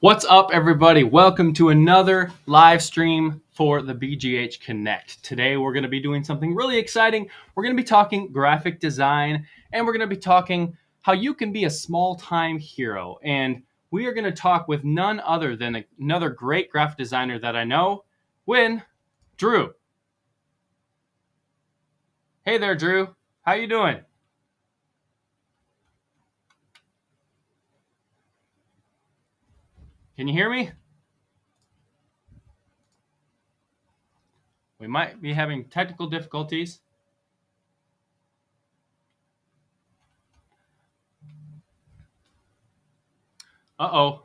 What's up, everybody? Welcome to another live stream for the BGH Connect. Today, we're going to be doing something really exciting. We're going to be talking graphic design, and we're going to be talking how you can be a small-time hero. And we are going to talk with none other than another great graphic designer that I know, Drew. Hey there, Drew. How you doing? Can you hear me? We might be having technical difficulties. Uh-oh.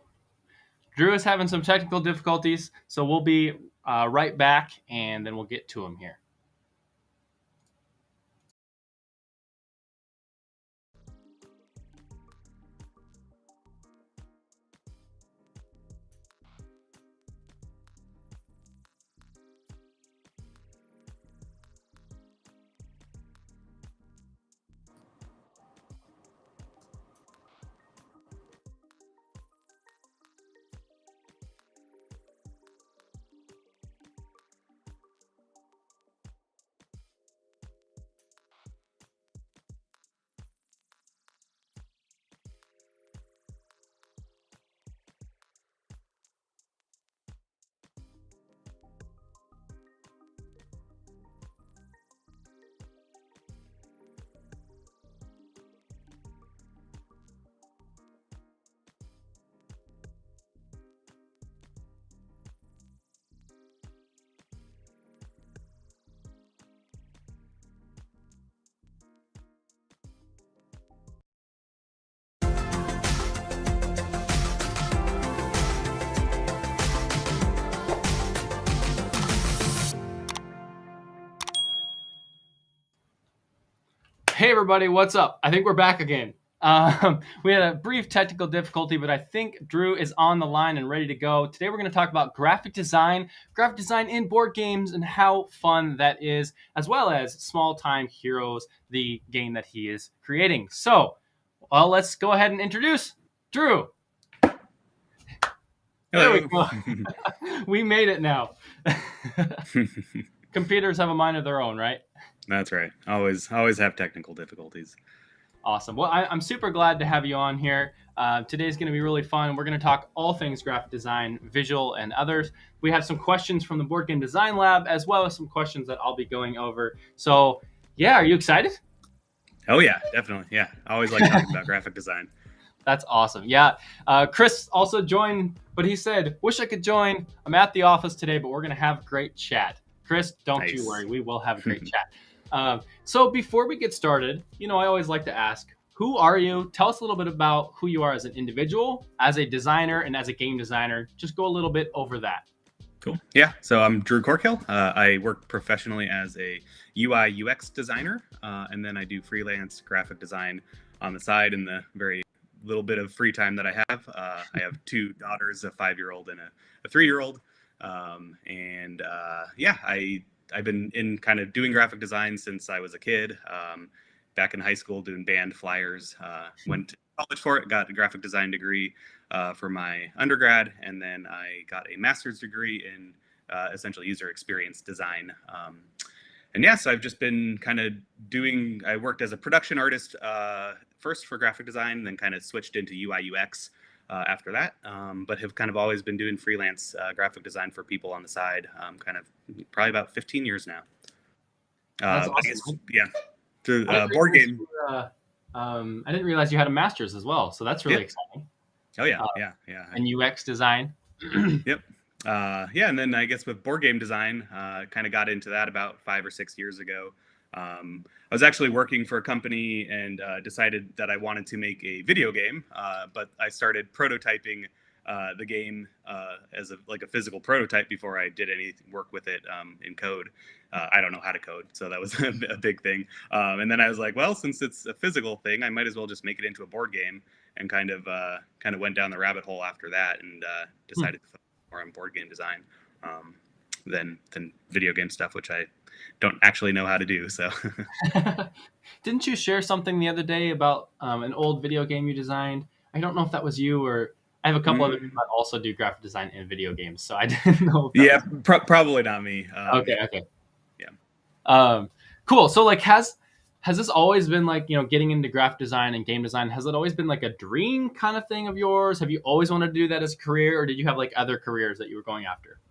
Drew is having some technical difficulties, so we'll be right back, and then we'll get to him here. Hey everybody, what's up? I think we're back again. We had a brief technical difficulty, but I think Drew is on the line and ready to go. Today we're going to talk about graphic design in board games, and how fun that is, as well as Small Time Heroes, the game that he is creating. So, well, let's go ahead and introduce Drew. There we go. We made it now. Computers have a mind of their own, right? That's right. Always have technical difficulties. Awesome. Well, I'm super glad to have you on here. Today's going to be really fun. We're going to talk all things graphic design, visual, and others. We have some questions from the Board Game Design Lab, as well as some questions that I'll be going over. So, yeah, are you excited? Oh, yeah, definitely. Yeah, I always like talking about graphic design. That's awesome. Yeah. Chris also joined, but he said, wish I could join. I'm at the office today, but we're going to have a great chat. Chris, don't you worry. We will have a great chat. So before we get started, I always like to ask, who are you? Tell us a little bit about who you are as an individual, as a designer, and as a game designer. Just go a little bit over that. Cool. Yeah. So I'm Drew Corkill. I work professionally as a UI UX designer, and then I do freelance graphic design on the side in the very little bit of free time that I have. I have two daughters, a 5-year-old and a 3-year-old. I've been in kind of doing graphic design since I was a kid. Back in high school, doing band flyers. Went to college for it, got a graphic design degree for my undergrad, and then I got a master's degree in essentially user experience design. So I've just been kind of I worked as a production artist first for graphic design, then kind of switched into UI UX after that, but have kind of always been doing freelance graphic design for people on the side, kind of probably about 15 years now. That's awesome. Through board game. I didn't realize you had a master's as well, so that's really exciting. Oh yeah, yeah. And UX design. Yep. And then I guess with board game design, kind of got into that about 5 or 6 years ago. I was actually working for a company and decided that I wanted to make a video game, but I started prototyping the game as a physical prototype before I did any work with it in code. I don't know how to code, so that was a big thing. And then I was like, well, since it's a physical thing, I might as well just make it into a board game, and kind of went down the rabbit hole after that, and decided to focus more on board game design than video game stuff, which I don't actually know how to do. So Didn't you share something the other day about an old video game you designed? I don't know if that was you or I have a couple other people that also do graphic design in video games, so I didn't know. Yeah, probably not me. Okay. Yeah. Cool. So like, has this always been like, getting into graphic design and game design? Has it always been like a dream kind of thing of yours? Have you always wanted to do that as a career, or did you have like other careers that you were going after?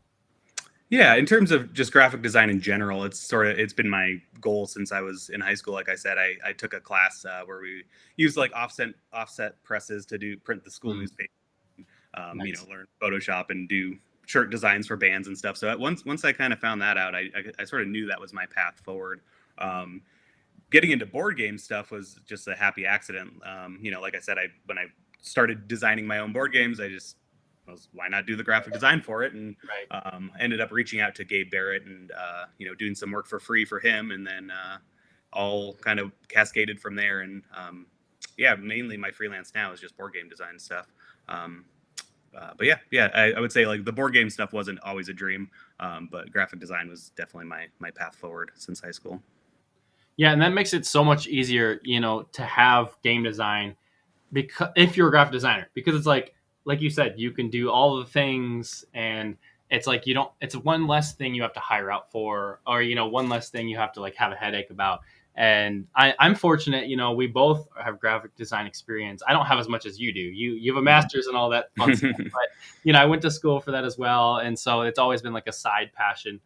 Yeah, in terms of just graphic design in general, it's been my goal since I was in high school. Like I said, I took a class where we used like offset presses to print the school newspaper. Nice. Learn Photoshop and do shirt designs for bands and stuff. So once I kind of found that out, I sort of knew that was my path forward. Getting into board game stuff was just a happy accident. Like I said, when I started designing my own board games, I just why not do the graphic design for it? And ended up reaching out to Gabe Barrett and doing some work for free for him, and then all kind of cascaded from there. And mainly my freelance now is just board game design stuff. But I would say like the board game stuff wasn't always a dream, but graphic design was definitely my path forward since high school. Yeah, and that makes it so much easier, to have game design because if you're a graphic designer, because it's like you said, you can do all the things, and it's like it's one less thing you have to hire out for, or one less thing you have to like have a headache about. And I'm fortunate, we both have graphic design experience. I don't have as much as you do. You have a master's and all that fun stuff, but I went to school for that as well, and so it's always been like a side passion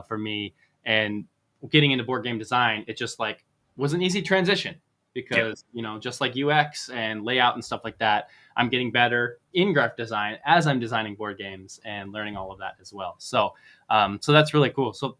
for me. And getting into board game design, it just like was an easy transition because just like UX and layout and stuff like that, I'm getting better in graphic design as I'm designing board games and learning all of that as well. So so that's really cool. So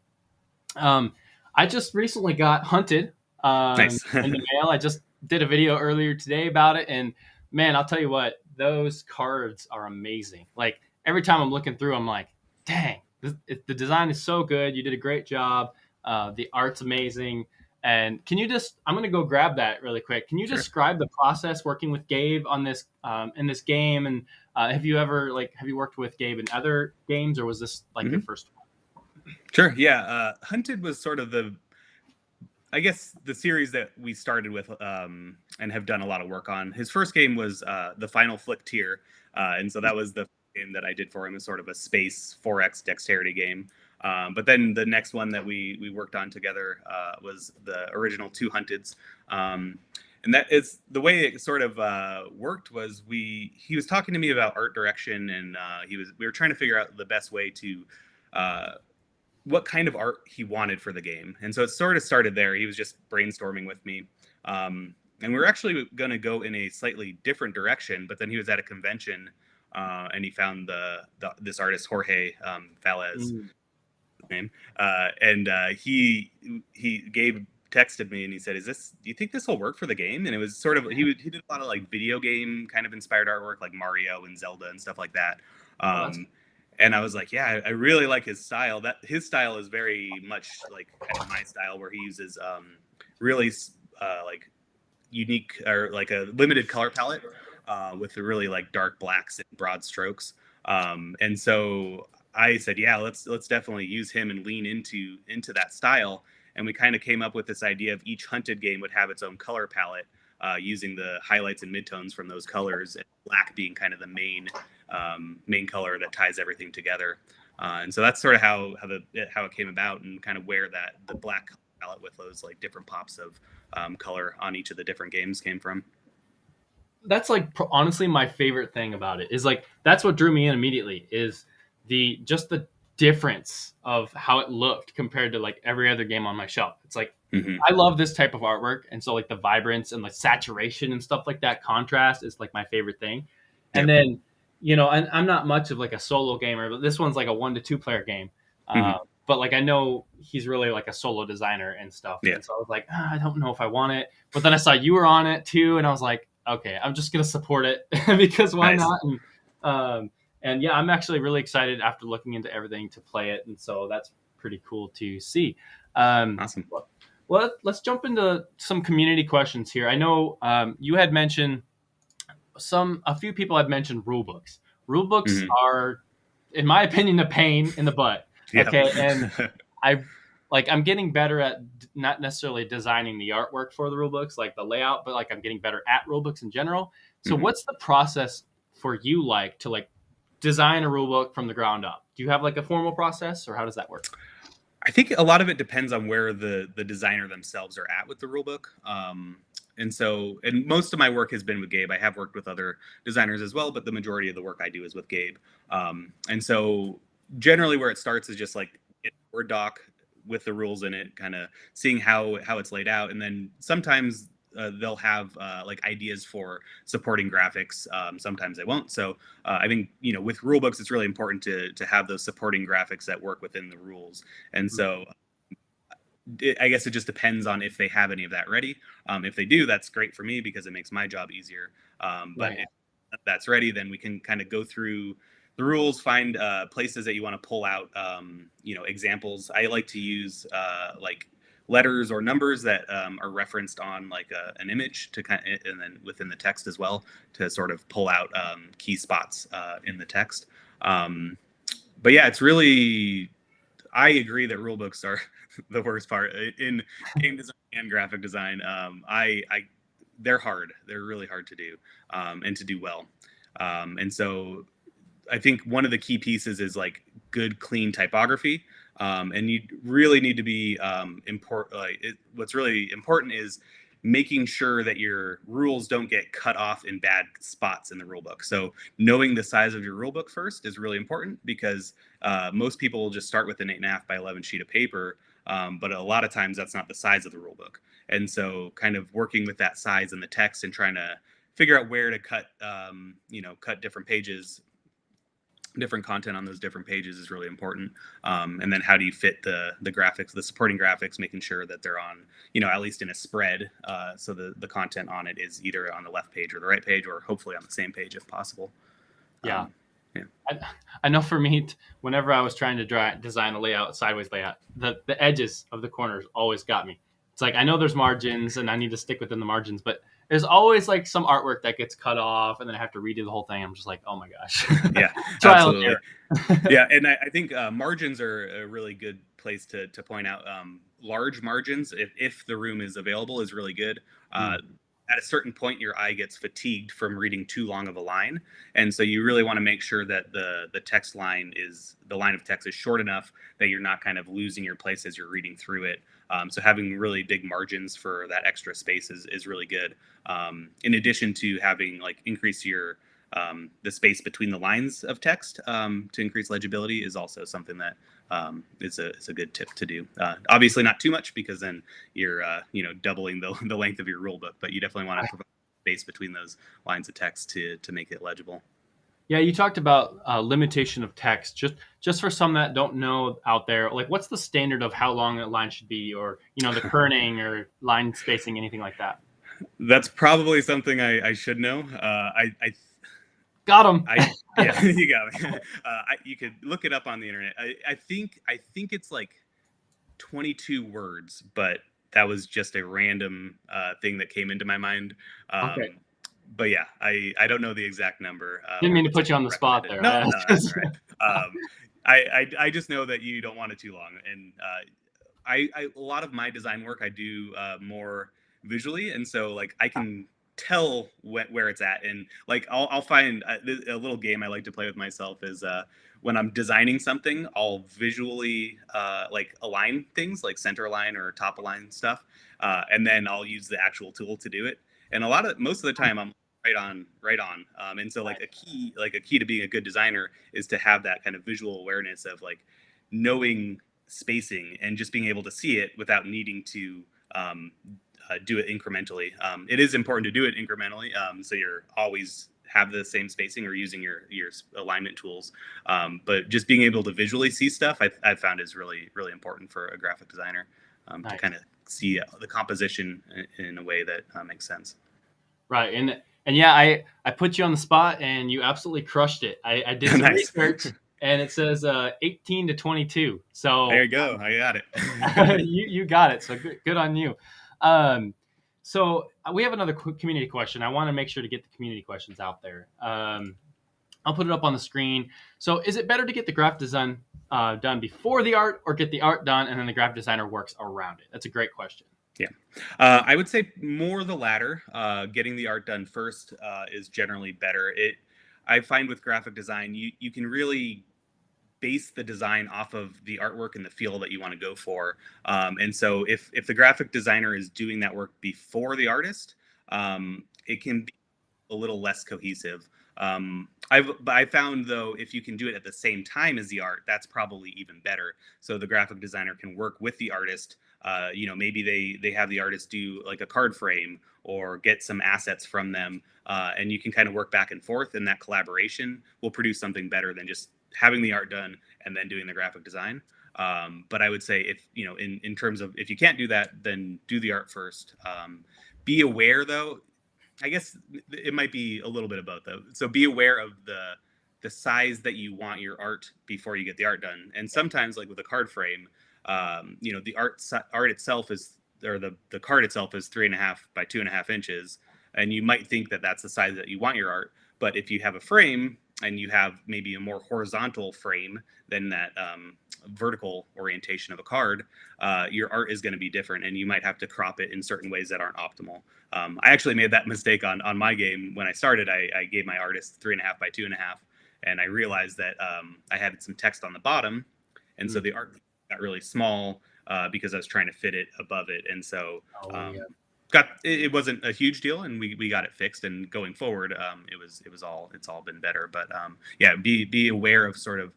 I just recently got Hunted Nice. in the mail. I just did a video earlier today about it, and man, I'll tell you what, those cards are amazing. Like every time I'm looking through, I'm like, dang, the design is so good. You did a great job. The art's amazing. And can you I'm going to go grab that really quick. Can you describe the process working with Gabe on this in this game? And have you worked with Gabe in other games, or was this like your first one? Sure. Yeah. Hunted was sort of the series that we started with and have done a lot of work on. His first game was the Final Flick Tier. And so that was the game that I did for him, as sort of a space 4X dexterity game. But then the next one that we worked on together was the original Two Hunteds. And that is the way it sort of worked was he was talking to me about art direction, and we were trying to figure out the best way to what kind of art he wanted for the game. And so it sort of started there. He was just brainstorming with me. And we were actually going to go in a slightly different direction, but then he was at a convention and he found this artist, Jorge Valles, name. Gabe texted me and he said, do you think this will work for the game? And it was sort of, he did a lot of like video game kind of inspired artwork, like Mario and Zelda and stuff like that. And I was like, yeah, I really like his style. His style is very much like kind of my style, where he uses really like unique or like a limited color palette with the really like dark blacks and broad strokes. And so I said, yeah, let's definitely use him and lean into that style. And we kind of came up with this idea of each Hunted game would have its own color palette, using the highlights and midtones from those colors, and black being kind of the main color that ties everything together. And so that's sort of how it came about, and kind of where the black palette with those like different pops of color on each of the different games came from. That's like honestly my favorite thing about it is like that's what drew me in immediately is the difference of how it looked compared to like every other game on my shelf. It's like I love this type of artwork, and so like the vibrance and like saturation and stuff like that, contrast is like my favorite thing. And then and I'm not much of like a solo gamer, but this one's like a 1 to 2 player game. But like I know he's really like a solo designer and stuff. And so I was like, I don't know if I want it. But then I saw you were on it too, and I was like, okay, I'm just gonna support it because why not? And yeah, I'm actually really excited after looking into everything to play it, and so that's pretty cool to see. Awesome. Well, let's jump into some community questions here. I know you had mentioned a few people had mentioned rule books. Rule books are, in my opinion, a pain in the butt. Okay, and I'm getting better at not necessarily designing the artwork for the rule books, like the layout, but like I'm getting better at rule books in general. So what's the process for you like to like design a rule book from the ground up? Do you have like a formal process, or how does that work? I think a lot of it depends on where the designer themselves are at with the rulebook. And most of my work has been with Gabe. I have worked with other designers as well, but the majority of the work I do is with Gabe. And so generally where it starts is just like a Word doc with the rules in it, kind of seeing how it's laid out. And then sometimes they'll have like ideas for supporting graphics. Sometimes they won't. So I think, with rulebooks, it's really important to have those supporting graphics that work within the rules. And so I guess it just depends on if they have any of that ready. If they do, that's great for me because it makes my job easier. But if that's ready, then we can kind of go through the rules, find places that you want to pull out, examples. I like to use like letters or numbers that are referenced on like an image to and then within the text as well to sort of pull out key spots in the text. But yeah, it's really, I agree that rule books are the worst part in game design and graphic design. They're hard. They're really hard to do and to do well. And so I think one of the key pieces is like good, clean typography. And you really need to be what's really important is making sure that your rules don't get cut off in bad spots in the rule book. So knowing the size of your rule book first is really important because most people will just start with an 8.5 by 11 sheet of paper. But a lot of times that's not the size of the rule book. And so kind of working with that size in the text and trying to figure out where to cut different pages, different content on those different pages is really important. And then how do you fit the graphics, the supporting graphics, making sure that they're on, at least in a spread. So the content on it is either on the left page or the right page, or hopefully on the same page if possible. Yeah. I know for me, whenever I was trying to design a layout, sideways layout, the edges of the corners always got me. It's like, I know there's margins and I need to stick within the margins, but there's always like some artwork that gets cut off and then I have to redo the whole thing. I'm just like, oh my gosh. Yeah, absolutely. Yeah. And I think margins are a really good place to point out. Large margins, if the room is available, is really good. At a certain point, your eye gets fatigued from reading too long of a line. And so you really want to make sure that the text line the line of text is short enough that you're not kind of losing your place as you're reading through it. So having really big margins for that extra space is really good. In addition to having like increase your the space between the lines of text to increase legibility is also something that is a good tip to do. Obviously not too much because then you're doubling the length of your rule book, but you definitely want to provide space between those lines of text to make it legible. Yeah, you talked about limitation of text. Just for some that don't know out there, like what's the standard of how long a line should be, or the kerning or line spacing, anything like that? That's probably something I should know. I got him. Yeah, you got me. You could look it up on the internet. I think it's like 22 words, but that was just a random thing that came into my mind. Okay. But yeah, I don't know the exact number. Didn't mean to put you on the spot there. No, that's all right. I just know that you don't want it too long, and a lot of my design work I do more visually, and so like I can tell where it's at, and like I'll find a little game I like to play with myself is when I'm designing something, I'll visually like align things like center align or top align stuff, and then I'll use the actual tool to do it. And most of the time I'm right on. And so like a key to being a good designer is to have that kind of visual awareness of like knowing spacing and just being able to see it without needing to do it incrementally. It is important to do it incrementally, so you're always have the same spacing or using your alignment tools. But just being able to visually see stuff, I've found is really, really important for a graphic designer to kind of see the composition in a way that makes sense. Right. And yeah, I put you on the spot and you absolutely crushed it. I did some research and it says 18 to 22. So there you go. I got it. you got it. So good on you. So we have another community question. I want to make sure to get the community questions out there. I'll put it up on the screen. So is it better to get the graphic design done before the art, or get the art done and then the graphic designer works around it? That's a great question. Yeah, I would say more the latter. Getting the art done first is generally better. I find with graphic design, you can really base the design off of the artwork and the feel that you want to go for. And so if the graphic designer is doing that work before the artist, it can be a little less cohesive. I found though, if you can do it at the same time as the art, that's probably even better. So the graphic designer can work with the artist. Maybe they have the artist do like a card frame or get some assets from them, and you can kind of work back and forth, and that collaboration will produce something better than just having the art done and then doing the graphic design. But I would say if, in terms of, if you can't do that, then do the art first. Be aware though, I guess it might be a little bit of both though. So be aware of the size that you want your art before you get the art done. And sometimes, like with a card frame, the art itself is, or the card itself is 3.5 by 2.5 inches, and you might think that that's the size that you want your art. But if you have a frame and you have maybe a more horizontal frame than that vertical orientation of a card, your art is going to be different, and you might have to crop it in certain ways that aren't optimal. I actually made that mistake on my game when I started. I gave my artist 3.5 by 2.5, and I realized that I had some text on the bottom, and so the art got really small because I was trying to fit it above it, and so it wasn't a huge deal, and we got it fixed. And going forward, it's all been better. But be aware of sort of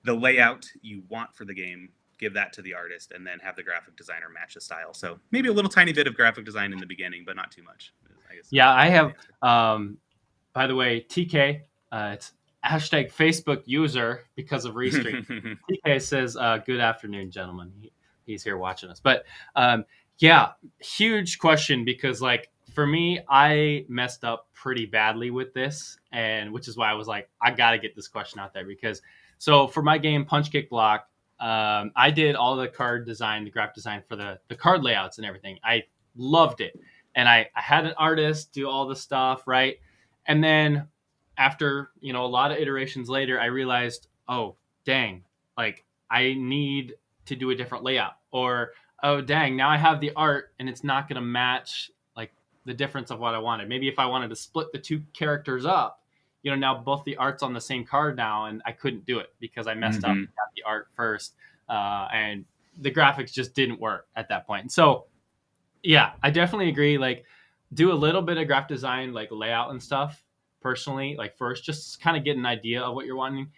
the layout you want for the game. Give that to the artist, and then have the graphic designer match the style. So maybe a little tiny bit of graphic design in the beginning, but not too much, I guess. Yeah, I have. By the way, TK, it's hashtag Facebook user because of Restream. TK says, "Good afternoon, gentlemen." He's here watching us, but huge question, because like for me, I messed up pretty badly with this, and which is why I was like, I got to get this question out there, because so for my game Punch Kick Block, I did all the card design, the graphic design for the card layouts and everything. I loved it. And I had an artist do all the stuff, right? And then after, a lot of iterations later, I realized, oh, dang, like I need to do a different layout. Or, oh, dang, now I have the art and it's not going to match like the difference of what I wanted. Maybe if I wanted to split the two characters up, now both the art's on the same card now, and I couldn't do it because I messed up, got the art first, and the graphics just didn't work at that point. And so, yeah, I definitely agree. Like, do a little bit of graphic design, like layout and stuff, personally, like first, just kind of get an idea of what you're wanting,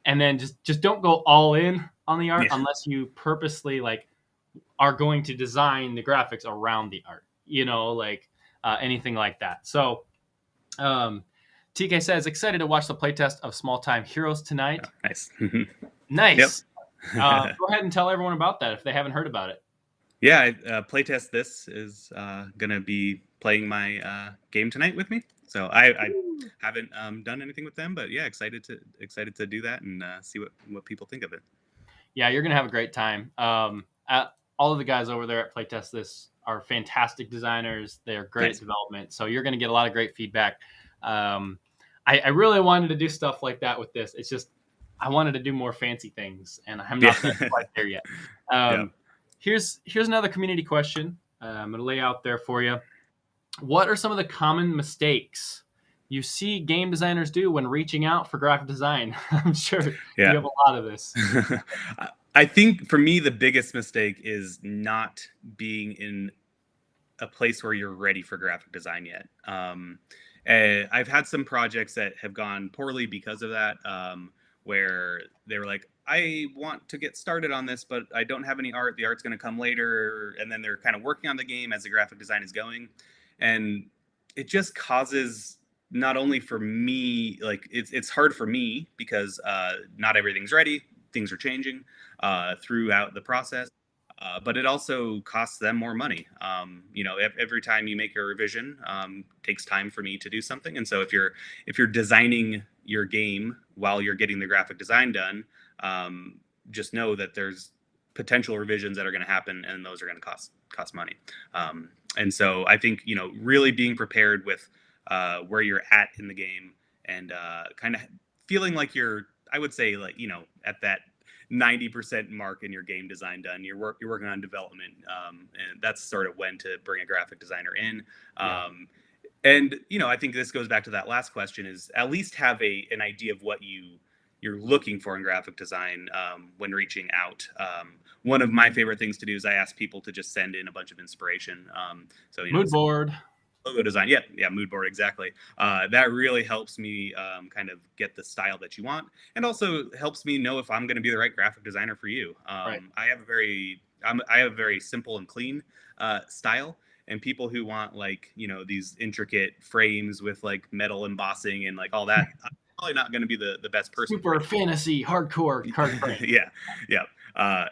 and then just don't go all in on the art unless you purposely like are going to design the graphics around the art, anything like that. So, TK says, excited to watch the playtest of SmallTime Heroes tonight. Oh, nice. Nice. Yep. Go ahead and tell everyone about that if they haven't heard about it. Yeah, playtest this is going to be playing my game tonight with me. So I haven't done anything with them, but yeah, excited to do that and see what people think of it. Yeah, you're going to have a great time. All of the guys over there at Playtest This are fantastic designers. They're great at development. So you're going to get a lot of great feedback. I really wanted to do stuff like that with this. It's just, I wanted to do more fancy things, and I'm not quite there yet. Here's another community question. I'm going to lay out there for you. What are some of the common mistakes you see game designers do when reaching out for graphic design? I'm sure you have a lot of this. I think for me, the biggest mistake is not being in a place where you're ready for graphic design yet. I've had some projects that have gone poorly because of that, where they were like, I want to get started on this, but I don't have any art. The art's going to come later. And then they're kind of working on the game as the graphic design is going. And it just causes, not only for me, like it's hard for me because not everything's ready. Things are changing throughout the process. But it also costs them more money. Every time you make a revision, takes time for me to do something. And so if you're designing your game while you're getting the graphic design done, just know that there's potential revisions that are going to happen, and those are going to cost money. And so I think really being prepared with where you're at in the game, and kind of feeling like I would say like at that 90% mark in your game design done, you're working on development, and that's sort of when to bring a graphic designer in. And, I think this goes back to that last question, is at least have an idea of what you're looking for in graphic design when reaching out. One of my favorite things to do is I ask people to just send in a bunch of inspiration. So, Mood board. Logo design. Yeah, mood board, exactly. That really helps me kind of get the style that you want, and also helps me know if I'm going to be the right graphic designer for you. Right. I have a very simple and clean style, and people who want like these intricate frames with like metal embossing and like all that, I'm probably not going to be the best person. Super fantasy hardcore card frame. Yeah.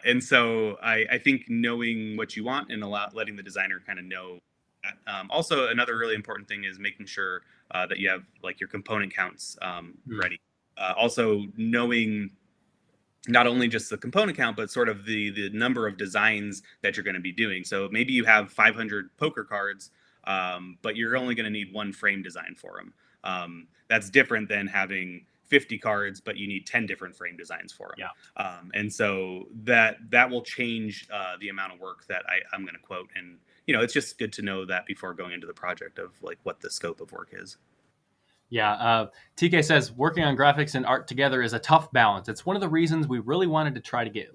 And so I think knowing what you want and letting the designer kind of know. Also, another really important thing is making sure that you have like your component counts ready. Also, knowing not only just the component count, but sort of the number of designs that you're going to be doing. So maybe you have 500 poker cards, but you're only going to need one frame design for them. That's different than having 50 cards, but you need 10 different frame designs for them. Yeah. And so that will change the amount of work that I'm going to quote. And it's just good to know that before going into the project of like what the scope of work is. Yeah. TK says working on graphics and art together is a tough balance. It's one of the reasons we really wanted to try to get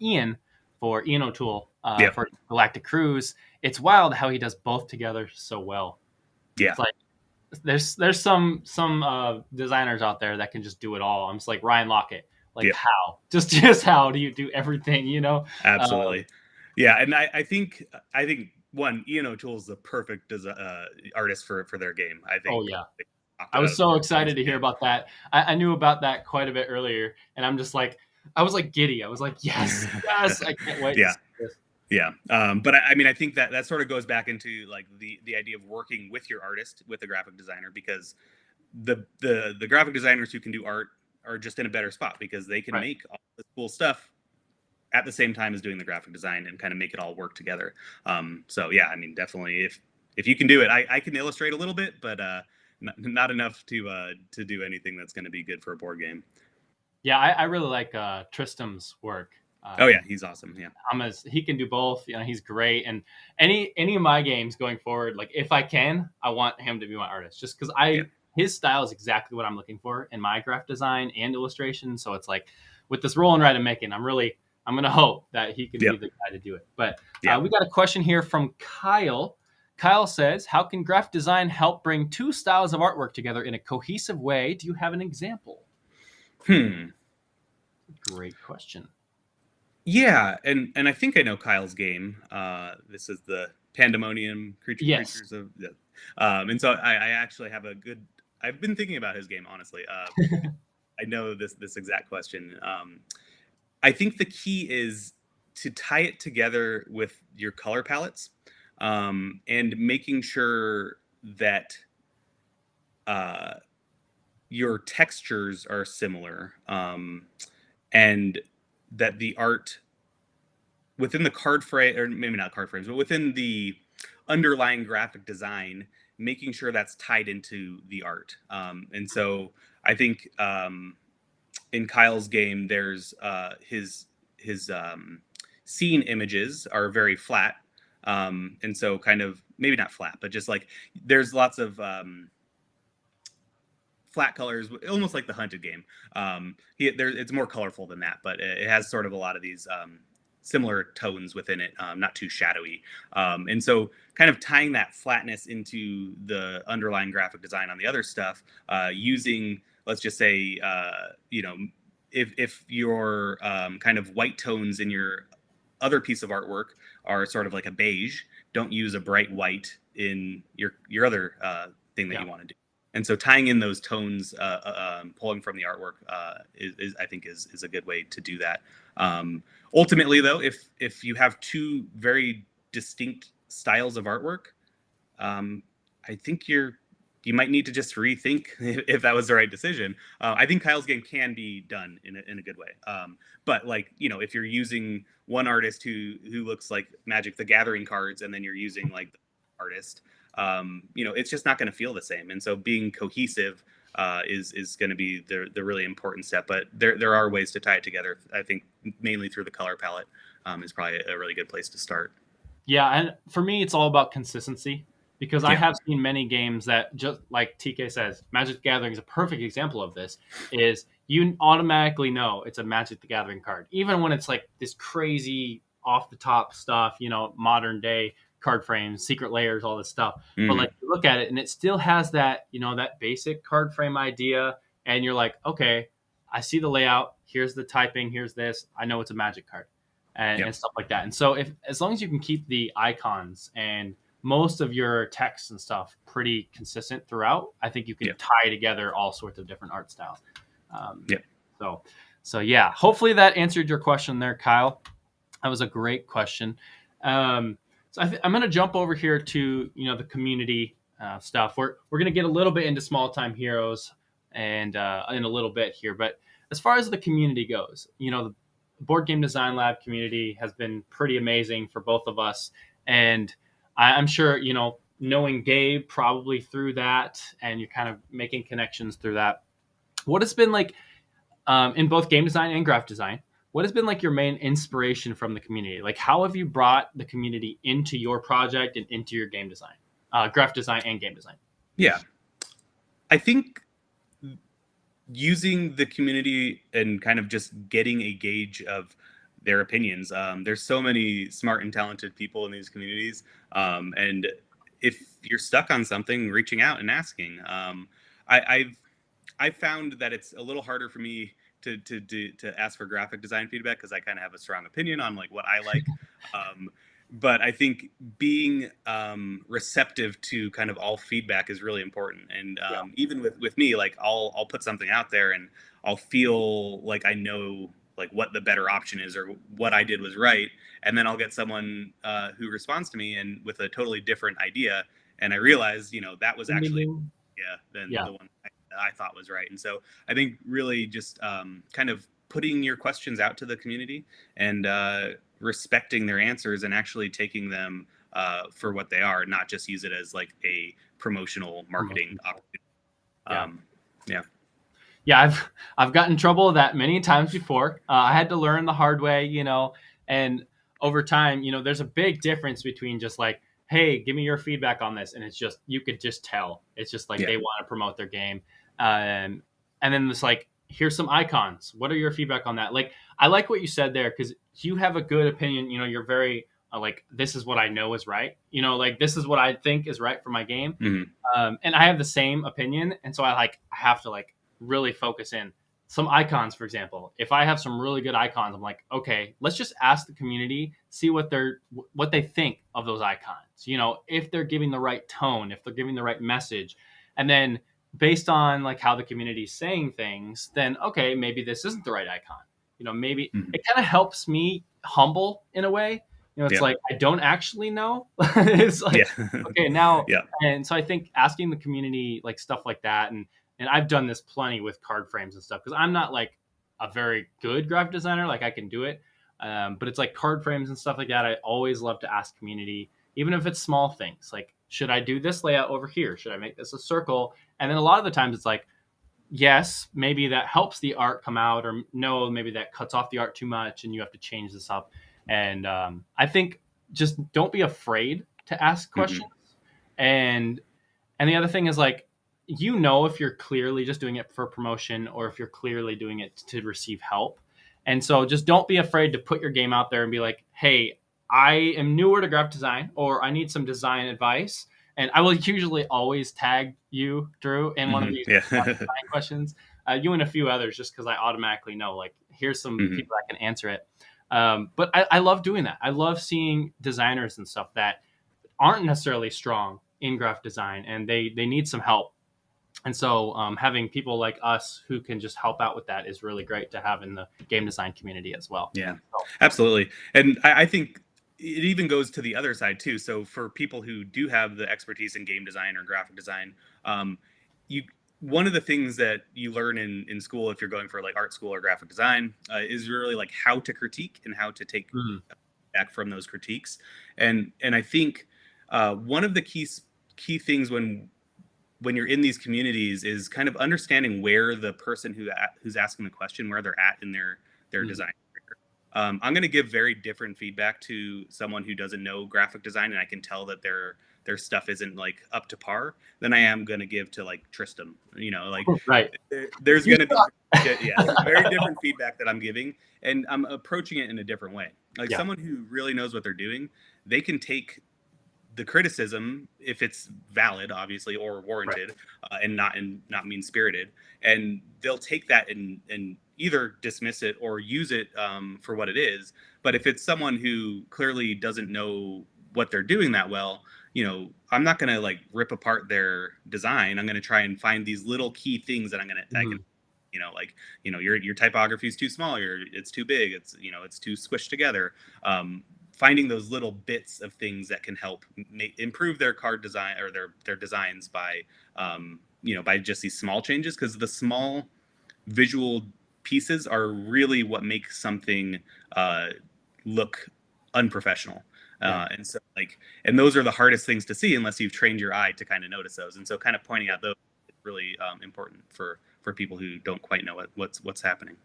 Ian O'Toole for Galactic Cruise. It's wild how he does both together so well. Yeah. It's like there's some designers out there that can just do it all. I'm just like Ryan Lockett. Like how? Just how do you do everything? Absolutely. Yeah, and I think one, Ian O'Toole is the perfect artist for their game. I think. Oh yeah. I was so excited to hear about that. I knew about that quite a bit earlier, and I'm just like, I was like giddy. I was like, yes, I can't wait. Yeah. But I think that sort of goes back into like the idea of working with your artist, with the graphic designer, because the graphic designers who can do art are just in a better spot because they can make all this cool stuff at the same time as doing the graphic design and kind of make it all work together. So yeah, definitely if you can do it, I can illustrate a little bit, but not enough to do anything that's going to be good for a board game. Yeah, I really like Tristram's work. Oh yeah, he's awesome. Yeah, he can do both. He's great. And any of my games going forward, like if I can, I want him to be my artist, just because his style is exactly what I'm looking for in my graphic design and illustration. So it's like with this roll and write I'm making, I'm gonna hope that he can be the guy to do it. But we got a question here from Kyle. Kyle says, how can graphic design help bring two styles of artwork together in a cohesive way? Do you have an example? Great question. Yeah, and I think I know Kyle's game. This is the Pandemonium Creatures of... and so I actually have I've been thinking about his game, honestly. I know this exact question. I think the key is to tie it together with your color palettes. And making sure that your textures are similar, and that the art within the card frame, or maybe not card frames, but within the underlying graphic design, making sure that's tied into the art. And so I think in Kyle's game, there's his scene images are very flat. And so kind of maybe not flat, but just like there's lots of flat colors, almost like the Hunted game. It's more colorful than that, but it has sort of a lot of these similar tones within it, not too shadowy. And so kind of tying that flatness into the underlying graphic design on the other stuff, using, let's just say, if your kind of white tones in your other piece of artwork are sort of like a beige, don't use a bright white in your other thing that you want to do. And so tying in those tones, pulling from the artwork, is I think is a good way to do that. Ultimately, though, if you have two very distinct styles of artwork, I think you might need to just rethink if that was the right decision. I think Kyle's game can be done in a good way. But like, if you're using one artist who looks like Magic the Gathering cards, and then you're using like the artist, it's just not going to feel the same. And so being cohesive is going to be the really important step. But there are ways to tie it together. I think mainly through the color palette is probably a really good place to start. Yeah, and for me, it's all about consistency. because I have seen many games that, just like TK says, Magic the Gathering is a perfect example of this, is you automatically know it's a Magic the Gathering card, even when it's like this crazy off the top stuff, modern day card frames, secret layers, all this stuff. But like you look at it and it still has that, that basic card frame idea. And you're like, okay, I see the layout. Here's the typing. Here's this. I know it's a Magic card and stuff like that. And so as long as you can keep the icons and most of your text and stuff pretty consistent throughout, I think you can tie together all sorts of different art styles. So yeah, hopefully that answered your question there, Kyle. That was a great question. So I'm going to jump over here to, the community stuff. We're going to get a little bit into small time heroes and in a little bit here. But as far as the community goes, the Board Game Design Lab community has been pretty amazing for both of us. And I'm sure, knowing Gabe probably through that, and you're kind of making connections through that. What has been like in both game design and graphic design, what has been like your main inspiration from the community? Like, how have you brought the community into your project and into your game design, graphic design and game design? Yeah, I think using the community and kind of just getting a gauge of their opinions. There's so many smart and talented people in these communities. And if you're stuck on something, reaching out and asking. I've found that it's a little harder for me to ask for graphic design feedback because I kind of have a strong opinion on like what I like. But I think being receptive to kind of all feedback is really important. And even with me, like I'll put something out there and I'll feel like I know like what the better option is or what I did was right. And then I'll get someone who responds to me and with a totally different idea. And I realize, that was actually, the one I thought was right. And so I think really just kind of putting your questions out to the community and respecting their answers and actually taking them for what they are, not just use it as like a promotional marketing opportunity. Yeah, I've gotten in trouble with that many times before. I had to learn the hard way, and over time, there's a big difference between just like, hey, give me your feedback on this. And it's just, you could just tell. It's just like they want to promote their game. And then it's like, here's some icons. What are your feedback on that? Like, I like what you said there because you have a good opinion. You're very like, this is what I know is right. Like this is what I think is right for my game. Mm-hmm. And I have the same opinion. And so I have to like really focus in some icons. For example, if I have some really good icons, I'm like, okay, let's just ask the community, see what they think of those icons. If they're giving the right tone, if they're giving the right message, and then based on like how the community is saying things, then okay, maybe this isn't the right icon. Maybe it kind of helps me humble in a way. It's like I don't actually know. It's like okay now, and so I think asking the community like stuff like that, and I've done this plenty with card frames and stuff because I'm not like a very good graphic designer. Like I can do it, but it's like card frames and stuff like that. I always love to ask community, even if it's small things like, should I do this layout over here? Should I make this a circle? And then a lot of the times it's like, yes, maybe that helps the art come out, or no, maybe that cuts off the art too much and you have to change this up. And I think just don't be afraid to ask questions. And the other thing is like, if you're clearly just doing it for promotion or if you're clearly doing it to receive help. And so just don't be afraid to put your game out there and be like, hey, I am newer to graphic design, or I need some design advice. And I will usually always tag you, Drew, in one of these design questions, you and a few others, just because I automatically know, like, here's some people that can answer it. But I love doing that. I love seeing designers and stuff that aren't necessarily strong in graphic design and they need some help. And so having people like us who can just help out with that is really great to have in the game design community as well. Yeah, absolutely. And I think it even goes to the other side too. So for people who do have the expertise in game design or graphic design, one of the things that you learn in school, if you're going for like art school or graphic design, is really like how to critique and how to take back from those critiques. And I think one of the key things when you're in these communities is kind of understanding where the person who's asking the question, where they're at in their design career. I'm going to give very different feedback to someone who doesn't know graphic design, and I can tell that their stuff isn't like up to par than I am going to give to like Tristan. You know, like Right. there's going to be very different feedback that I'm giving, and I'm approaching it in a different way. Like someone who really knows what they're doing, they can take the criticism, if it's valid, obviously, or warranted, and not mean spirited, and they'll take that and either dismiss it or use it for what it is. But if it's someone who clearly doesn't know what they're doing that well, you know, I'm not going to like rip apart their design. I'm going to try and find these little key things that I can, you know, like, you know, your typography is too small, it's too big, it's, you know, it's too squished together. Finding those little bits of things that can help improve their card design or their designs by, you know, by just these small changes, because the small visual pieces are really what make something look unprofessional. And so like, and those are the hardest things to see unless you've trained your eye to kind of notice those. And so kind of pointing out those is really important for people who don't quite know what's happening.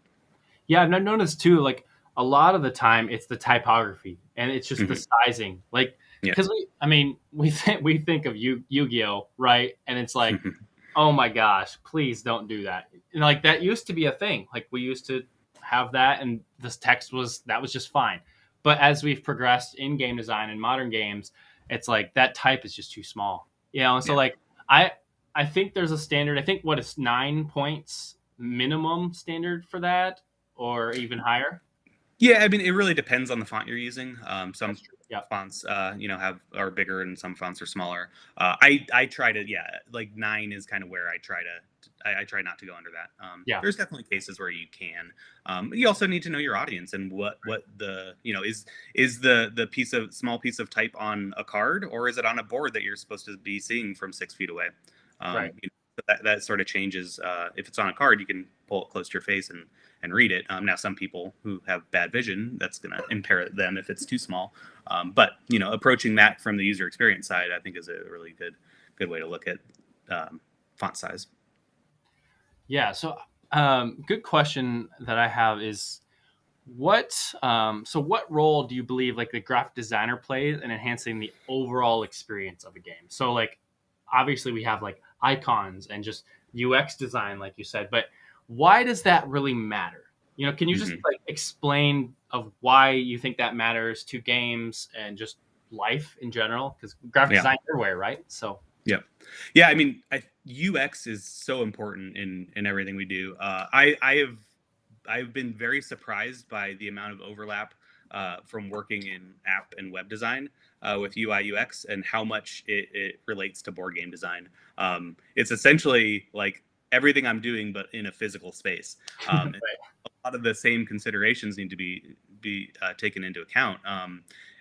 Yeah, I've noticed too, like a lot of the time it's the typography and it's just the sizing. Like, because we think of Yu-Gi-Oh, right? And it's like, oh my gosh, please don't do that. And like that used to be a thing. Like we used to have that, and this text was just fine. But as we've progressed in game design and modern games, it's like that type is just too small. You know, and so like I think there's a standard. I think what is 9 points minimum standard for that, or even higher. Yeah, I mean, it really depends on the font you're using. Some fonts, you know, are bigger and some fonts are smaller. I try to, like 9 is kind of where I try not to go under that. There's definitely cases where you can. You also need to know your audience and what the, you know, is the small piece of type on a card, or is it on a board that you're supposed to be seeing from 6 feet away? You know, that sort of changes. If it's on a card, you can pull it close to your face and read it. Now, some people who have bad vision, that's going to impair them if it's too small. But, you know, approaching that from the user experience side, I think is a really good way to look at font size. Yeah. So good question that I have is what role do you believe like the graphic designer plays in enhancing the overall experience of a game? So like, obviously we have like icons and just UX design, like you said, but why does that really matter? You know, can you just like explain of why you think that matters to games and just life in general? Because graphic design everywhere, right? So I mean, UX is so important in everything we do. I've been very surprised by the amount of overlap from working in app and web design with UI UX and how much it relates to board game design. It's essentially like everything I'm doing, but in a physical space. A lot of the same considerations need to be taken into account.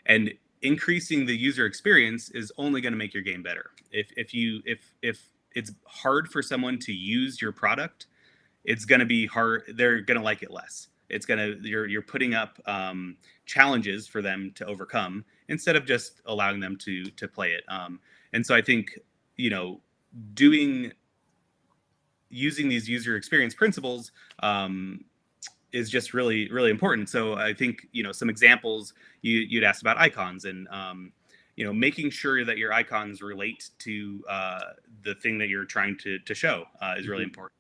And increasing the user experience is only going to make your game better. If it's hard for someone to use your product, it's going to be hard. They're going to like it less. It's going to, you're putting up challenges for them to overcome instead of just allowing them to play it. And so I think, you know, using these user experience principles is just really, really important. So I think, you know, some examples you'd asked about icons and, you know, making sure that your icons relate to the thing that you're trying to show is really important.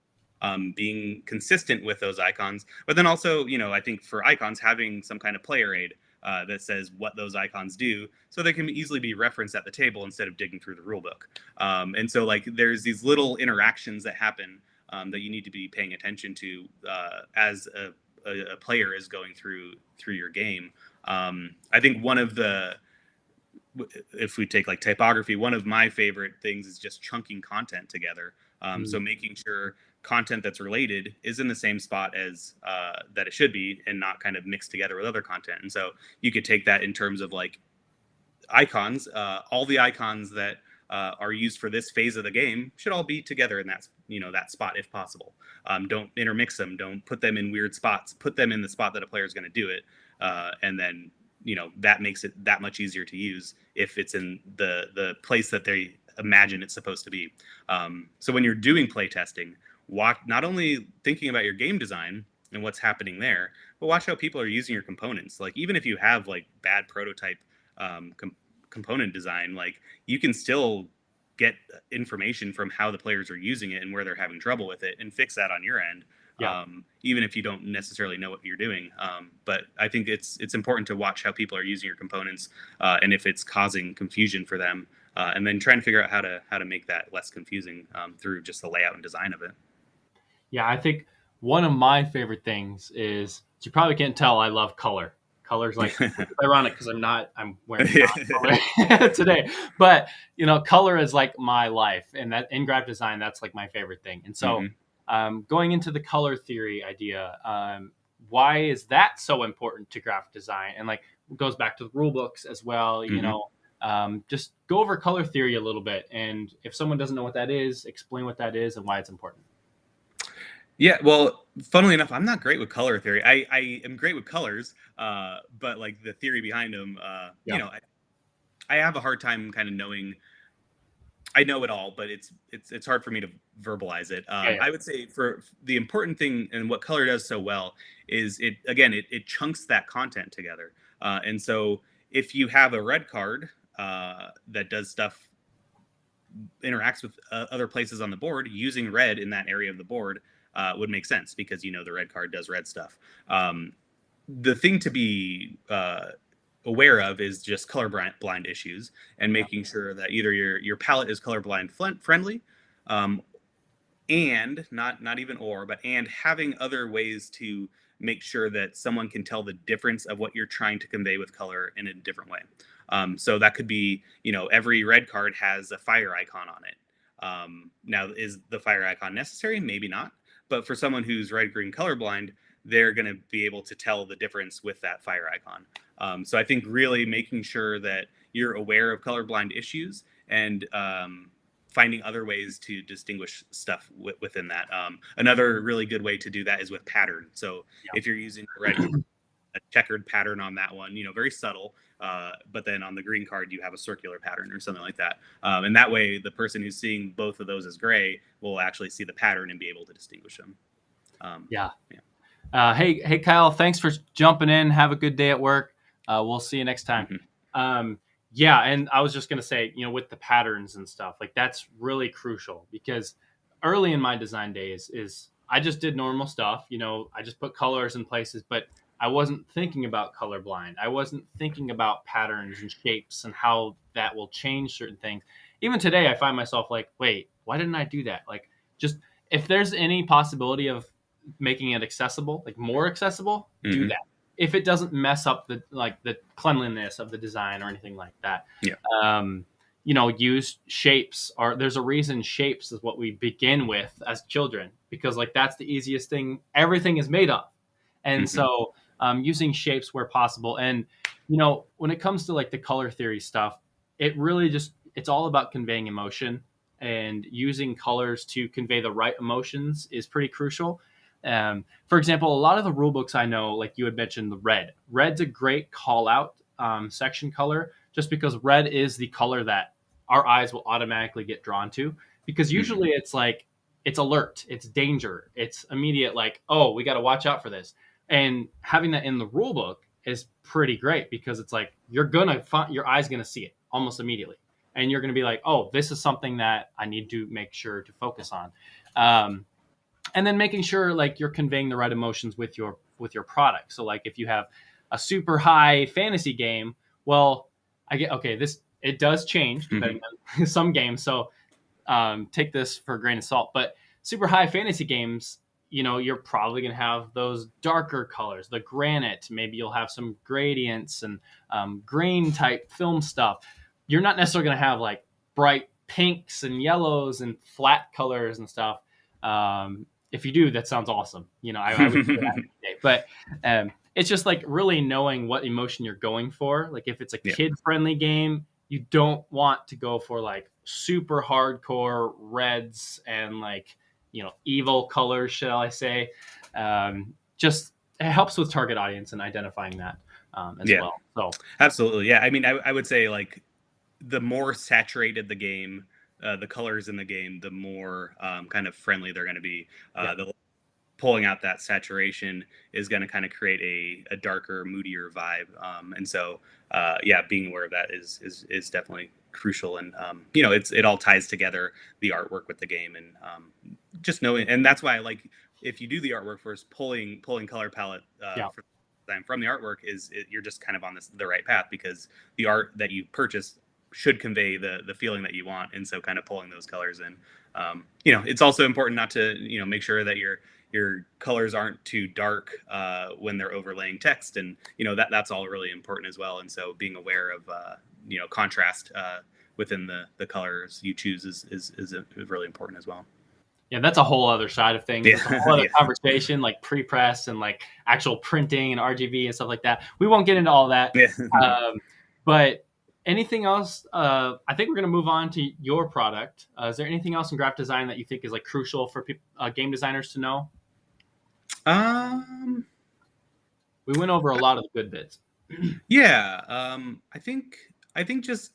Being consistent with those icons, but then also, you know, I think for icons, having some kind of player aid that says what those icons do, so they can easily be referenced at the table instead of digging through the rule book. And so, like, there's these little interactions that happen that you need to be paying attention to as a player is going through your game. I think one of the, if we take like typography, one of my favorite things is just chunking content together. So making sure content that's related is in the same spot as that it should be and not kind of mixed together with other content. And so you could take that in terms of like icons, all the icons that are used for this phase of the game should all be together in that, you know, that spot if possible. Don't intermix them. Don't put them in weird spots. Put them in the spot that a player is going to do it. And then, you know, that makes it that much easier to use if it's in the place that they imagine it's supposed to be. So when you're doing play testing, not only thinking about your game design and what's happening there, but watch how people are using your components. Like, even if you have like bad prototype component design, like you can still get information from how the players are using it and where they're having trouble with it and fix that on your end. Yeah. Even if you don't necessarily know what you're doing. But I think it's important to watch how people are using your components and if it's causing confusion for them, and then trying to figure out how to make that less confusing through just the layout and design of it. Yeah, I think one of my favorite things is, you probably can't tell, I love color. Color's like, it's ironic because I'm wearing color today, but color is like my life, and that in graphic design, that's like my favorite thing. And so going into the color theory idea, why is that so important to graphic design? And like, it goes back to the rule books as well, just go over color theory a little bit. And if someone doesn't know what that is, explain what that is and why it's important. Yeah, well, funnily enough, I'm not great with color theory. I am great with colors, but like the theory behind them, I have a hard time kind of knowing. I know it all, but it's hard for me to verbalize it. I would say for the important thing and what color does so well is it chunks that content together. And so if you have a red card that does stuff, interacts with other places on the board, using red in that area of the board would make sense because the red card does red stuff. The thing to be aware of is just colorblind issues and making sure that either your palette is colorblind friendly, and not even but having other ways to make sure that someone can tell the difference of what you're trying to convey with color in a different way. So that could be, every red card has a fire icon on it. Now, is the fire icon necessary? Maybe not. But for someone who's red-green colorblind, they're going to be able to tell the difference with that fire icon. So I think really making sure that you're aware of colorblind issues and finding other ways to distinguish stuff within that. Another really good way to do that is with pattern. So if you're using a checkered pattern on that one, very subtle, but then on the green card you have a circular pattern or something like that, and that way the person who's seeing both of those as gray will actually see the pattern and be able to distinguish them. Hey Kyle, thanks for jumping in. Have a good day at work. We'll see you next time. And I was just gonna say, with the patterns and stuff, like that's really crucial, because early in my design days I just did normal stuff. I just put colors in places, but I wasn't thinking about colorblind. I wasn't thinking about patterns and shapes and how that will change certain things. Even today, I find myself like, wait, why didn't I do that? Like, just if there's any possibility of making it accessible, like more accessible, do that. If it doesn't mess up the cleanliness of the design or anything like that. Use shapes. There's a reason shapes is what we begin with as children, because like that's the easiest thing everything is made of. And so using shapes where possible. And, when it comes to like the color theory stuff, it really it's all about conveying emotion, and using colors to convey the right emotions is pretty crucial. For example, a lot of the rule books I know, like you had mentioned, the red's a great call out section color, just because red is the color that our eyes will automatically get drawn to, because usually it's like, it's alert, it's danger, it's immediate, like, oh, we got to watch out for this. And having that in the rule book is pretty great, because it's like, your eye's going to see it almost immediately. And you're going to be like, oh, this is something that I need to make sure to focus on. And then making sure like you're conveying the right emotions with your product. So like if you have a super high fantasy game, well, it does change depending on some games. So take this for a grain of salt, but super high fantasy games, you're probably going to have those darker colors, the granite. Maybe you'll have some gradients and green type film stuff. You're not necessarily going to have like bright pinks and yellows and flat colors and stuff. If you do, that sounds awesome. I would do that today. But it's just like really knowing what emotion you're going for. Like if it's a kid-friendly game, you don't want to go for like super hardcore reds and like, evil colors, shall I say. Just it helps with target audience and identifying that as well. So absolutely. Yeah. I mean, I would say like the more saturated the game, the colors in the game, the more kind of friendly they're going to be. pulling out that saturation is going to kind of create a darker, moodier vibe. And so, yeah, being aware of that is definitely crucial. And you know, it all ties together, the artwork with the game, and just knowing. And that's why I like, if you do the artwork first, pulling color palette for from the artwork you're just kind of on the right path, because the art that you purchase should convey the feeling that you want. And so kind of pulling those colors in, you know, it's also important not to, you know, make sure that your colors aren't too dark when they're overlaying text, and you know, that's all really important as well. And so being aware of you know, contrast within the colors you choose is really important as well. Yeah, that's a whole other side of things. It's a whole other conversation, like pre-press and like actual printing and RGB and stuff like that. We won't get into all that. But anything else? I think we're going to move on to your product. Is there anything else in graphic design that you think is like crucial for game designers to know? We went over a lot of the good bits. Yeah, I think just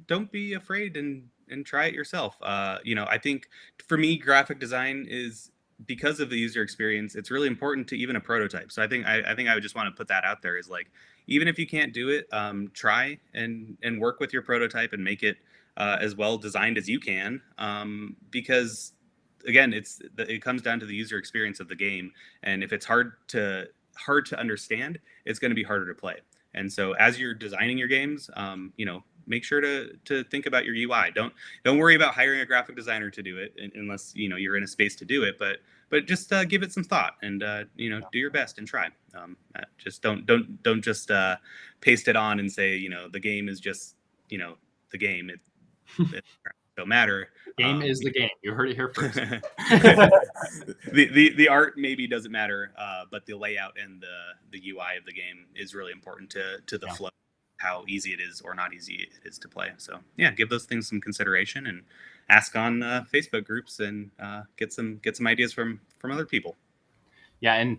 don't be afraid and try it yourself. You know, I think for me, graphic design is, because of the user experience, it's really important to even a prototype. So I think I would just want to put that out there, is like, even if you can't do it, try and work with your prototype and make it as well designed as you can, because again, it comes down to the user experience of the game, and if it's hard to understand, it's going to be harder to play. And so as you're designing your games, you know, make sure to think about your UI. Don't worry about hiring a graphic designer to do it, unless, you know, you're in a space to do it. But just give it some thought, and you know, do your best and try. Just don't just paste it on and say, you know, the game is just, you know, the game. It don't matter. Game is the game. You heard it here first. the art maybe doesn't matter, but the layout and the UI of the game is really important to the flow, how easy it is or not easy it is to play. So yeah, give those things some consideration, and ask on Facebook groups, and get some ideas from other people. Yeah, and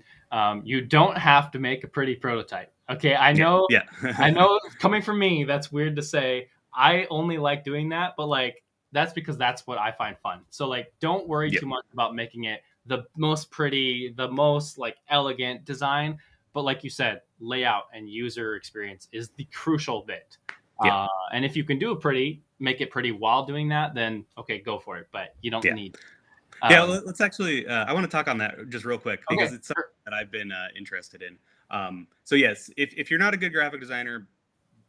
you don't have to make a pretty prototype. Okay, I know. Yeah. I know, coming from me, that's weird to say. I only like doing that, but like, that's because that's what I find fun. So like, don't worry too much about making it the most pretty, the most like elegant design. But like you said, layout and user experience is the crucial bit. And if you can do it pretty, make it pretty while doing that, then okay, go for it. But you don't need. Let's actually, I want to talk on that just real quick, because it's something that I've been interested in. So yes, if you're not a good graphic designer,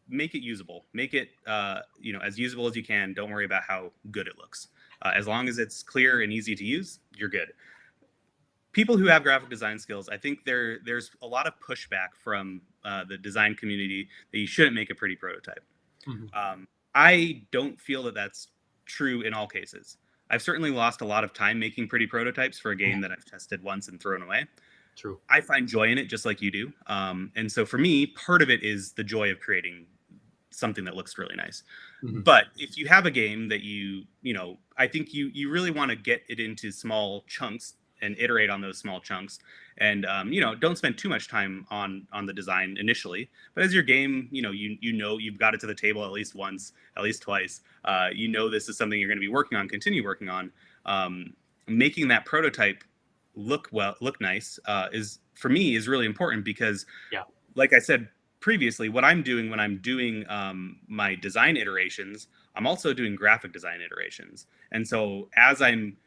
make it usable. Make it you know, as usable as you can. Don't worry about how good it looks. As long as it's clear and easy to use, you're good. People who have graphic design skills, I think there's a lot of pushback from the design community that you shouldn't make a pretty prototype. Mm-hmm. I don't feel that that's true in all cases. I've certainly lost a lot of time making pretty prototypes for a game that I've tested once and thrown away. True. I find joy in it, just like you do. And so for me, part of it is the joy of creating something that looks really nice. Mm-hmm. But if you have a game that you know, I think you really want to get it into small chunks and iterate on those small chunks, and you know, don't spend too much time on the design initially. But as your game, you know, you've got it to the table at least once, at least twice. You know, this is something you're going to be working on, continue working on. Making that prototype look nice is, for me, is really important, because like I said previously, what I'm doing when I'm doing my design iterations, I'm also doing graphic design iterations. And so as I'm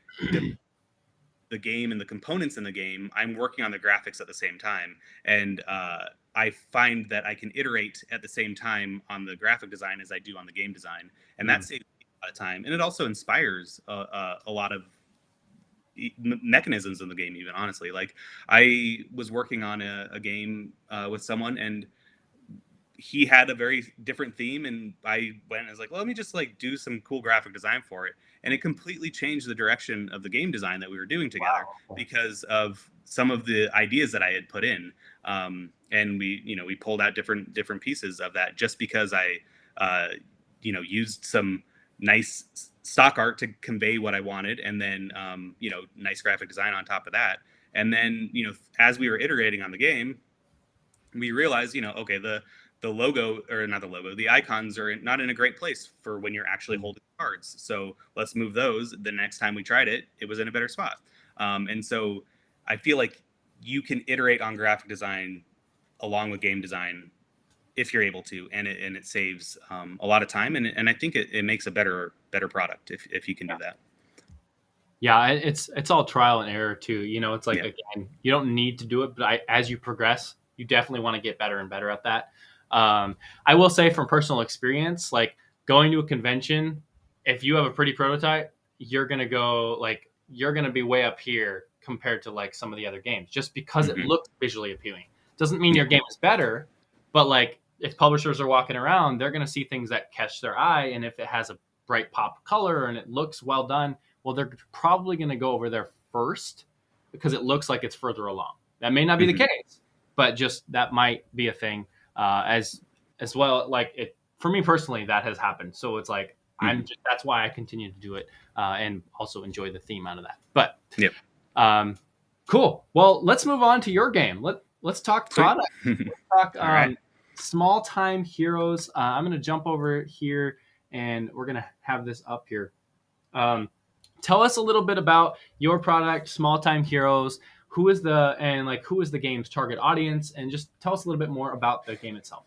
the game and the components in the game, I'm working on the graphics at the same time. And I find that I can iterate at the same time on the graphic design as I do on the game design. And that saves me a lot of time. And it also inspires a lot of mechanisms in the game, even, honestly. Like, I was working on a game with someone, and he had a very different theme, and I went and was like, well, let me just like do some cool graphic design for it. And it completely changed the direction of the game design that we were doing together, because of some of the ideas that I had put in. And we pulled out different pieces of that, just because I used some nice stock art to convey what I wanted, and then nice graphic design on top of that. And then, as we were iterating on the game, we realized, okay, the logo, or not the logo, the icons are not in a great place for when you're actually holding cards. So let's move those. The next time we tried it, it was in a better spot. And so I feel like you can iterate on graphic design along with game design if you're able to, and it saves a lot of time, and I think it makes a better product if you can do that. Yeah, it's all trial and error too. It's like, again, you don't need to do it, but as you progress, you definitely want to get better and better at that. I will say from personal experience, like going to a convention, if you have a pretty prototype, you're gonna be way up here compared to like some of the other games, just because it looks visually appealing. Doesn't mean your game is better, but like if publishers are walking around, they're gonna see things that catch their eye, and if it has a bright pop of color and it looks well done, well, they're probably going to go over there first because it looks like it's further along. That may not be the case, but just that might be a thing as well. Like it for me personally, that has happened. So it's like that's why I continue to do it and also enjoy the theme out of that. But cool. Well, let's move on to your game. Let's talk product. Let's talk right. SmallTime Heroes. I'm going to jump over here and we're going to have this up here. Tell us a little bit about your product, SmallTime Heroes. Who is the game's target audience, and just tell us a little bit more about the game itself.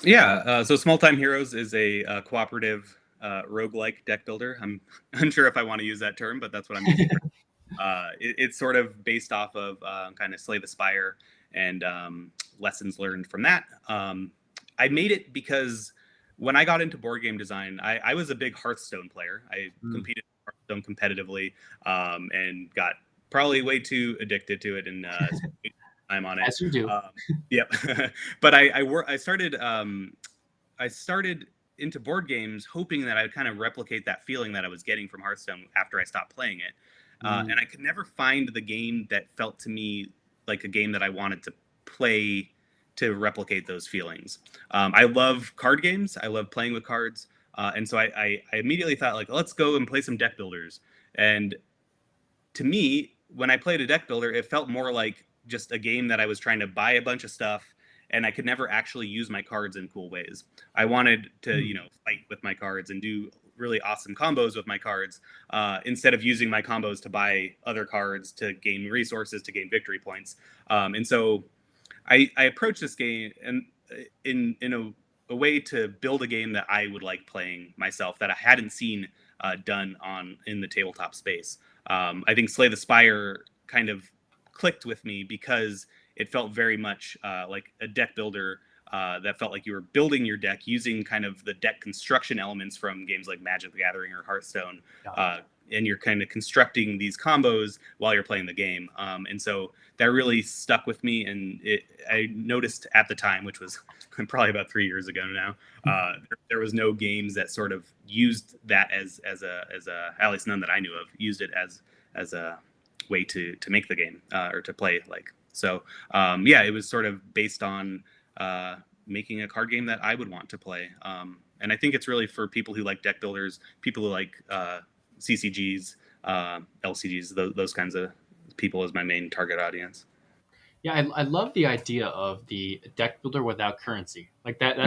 Yeah, so SmallTime Heroes is a cooperative roguelike deck builder. I'm unsure if I want to use that term, but that's what I'm using. It's sort of based off of kind of Slay the Spire and lessons learned from that. I made it because when I got into board game design, I was a big Hearthstone player. I competed in Hearthstone competitively and got probably way too addicted to it and time on it. As you do. Yep. But I started into board games hoping that I would kind of replicate that feeling that I was getting from Hearthstone after I stopped playing it. And I could never find the game that felt to me like a game that I wanted to play to replicate those feelings. I love card games. I love playing with cards. And so I immediately thought, like, let's go and play some deck builders. And to me, when I played a deck builder, it felt more like just a game that I was trying to buy a bunch of stuff and I could never actually use my cards in cool ways. I wanted to, fight with my cards and do really awesome combos with my cards instead of using my combos to buy other cards to gain resources, to gain victory points. And so I approached this game and in a way to build a game that I would like playing myself that I hadn't seen done in the tabletop space. I think Slay the Spire kind of clicked with me because it felt very much like a deck builder that felt like you were building your deck using kind of the deck construction elements from games like Magic the Gathering or Hearthstone. And you're kind of constructing these combos while you're playing the game. And so that really stuck with me. And I noticed at the time, which was probably about 3 years ago now, there was no games that sort of used that as a at least none that I knew of, used it as a way to make the game or to play like. So it was sort of based on making a card game that I would want to play. And I think it's really for people who like deck builders, people who like CCGs, LCGs, those kinds of people as my main target audience. Yeah, I love the idea of the deck builder without currency. Like that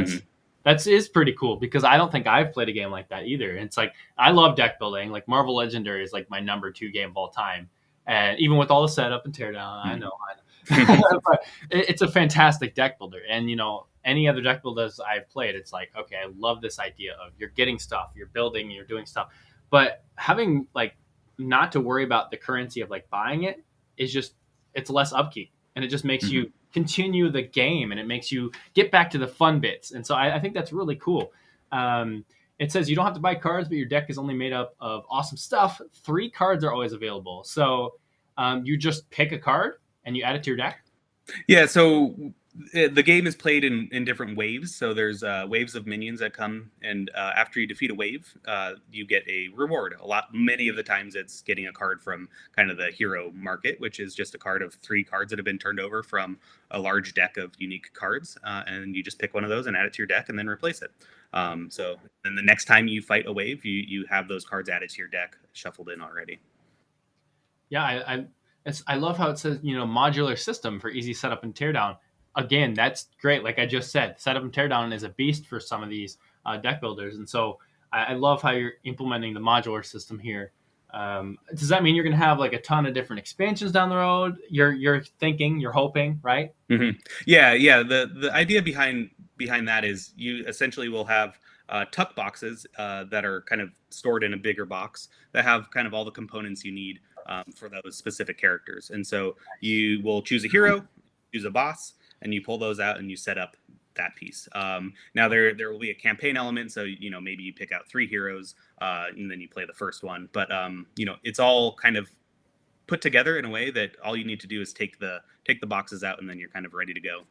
is pretty cool because I don't think I've played a game like that either. It's like I love deck building. Like Marvel Legendary is like my number 2 game of all time, and even with all the setup and teardown, I know. But it's a fantastic deck builder, and any other deck builders I've played, it's like, okay, I love this idea of you're getting stuff, you're building, you're doing stuff, but having like not to worry about the currency of like buying it is just, it's less upkeep, and it just makes you continue the game, and it makes you get back to the fun bits. And so I think that's really cool. It says you don't have to buy cards, but your deck is only made up of awesome stuff. 3 cards are always available, so you just pick a card and you add it to your deck? Yeah, so the game is played in different waves. So there's waves of minions that come, and after you defeat a wave, you get a reward. Many of the times it's getting a card from kind of the hero market, which is just a card of 3 cards that have been turned over from a large deck of unique cards, and you just pick one of those and add it to your deck and then replace it. So then the next time you fight a wave, you have those cards added to your deck, shuffled in already. Yeah, I love how it says, modular system for easy setup and teardown. Again, that's great. Like I just said, setup and teardown is a beast for some of these deck builders. And so I love how you're implementing the modular system here. Does that mean you're going to have like a ton of different expansions down the road? You're thinking, you're hoping, right? Mm-hmm. Yeah. The idea behind that is you essentially will have tuck boxes that are kind of stored in a bigger box that have kind of all the components you need for those specific characters. And so you will choose a hero, choose a boss, and you pull those out and you set up that piece. Now there will be a campaign element, so maybe you pick out 3 heroes and then you play the first one. But it's all kind of put together in a way that all you need to do is take the boxes out and then you're kind of ready to go.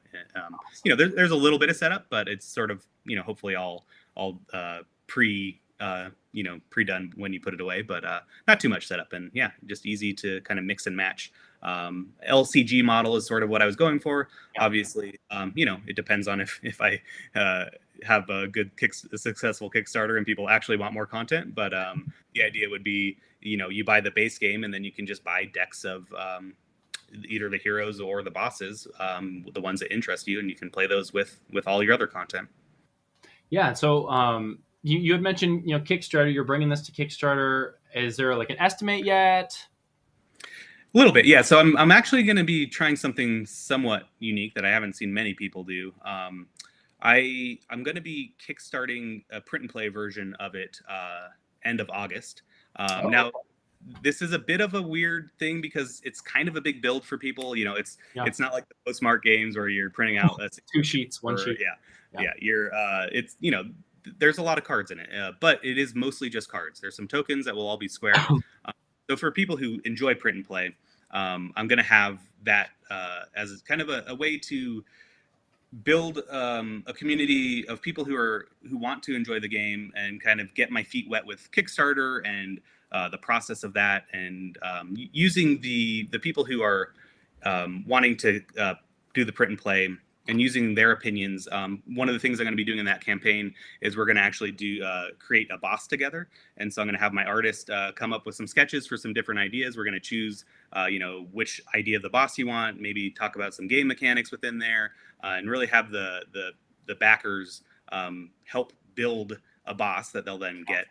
There's a little bit of setup, but it's sort of hopefully all pre-done when you put it away, but not too much setup, and just easy to kind of mix and match. LCG model is sort of what I was going for. Obviously, it depends on if I have a successful Kickstarter and people actually want more content. But the idea would be, you buy the base game and then you can just buy decks of either the heroes or the bosses, the ones that interest you, and you can play those with all your other content. Yeah. So you had mentioned, Kickstarter, you're bringing this to Kickstarter. Is there like an estimate yet? A little bit, yeah. So I'm actually going to be trying something somewhat unique that I haven't seen many people do. I'm going to be kickstarting a print and play version of it end of August. Now, this is a bit of a weird thing because it's kind of a big build for people. It's not like the Postmark games where you're printing out 2 sheets, 1 sheet. It's there's a lot of cards in it, but it is mostly just cards. There's some tokens that will all be square. So for people who enjoy print and play, I'm going to have that as kind of a way to build a community of people who want to enjoy the game and kind of get my feet wet with Kickstarter and the process of that, and using the people who are wanting to do the print and play and using their opinions. One of the things I'm going to be doing in that campaign is we're going to actually create a boss together. And so I'm going to have my artist come up with some sketches for some different ideas. We're going to choose, which idea of the boss you want, maybe talk about some game mechanics within there, and really have the backers help build a boss that they'll then get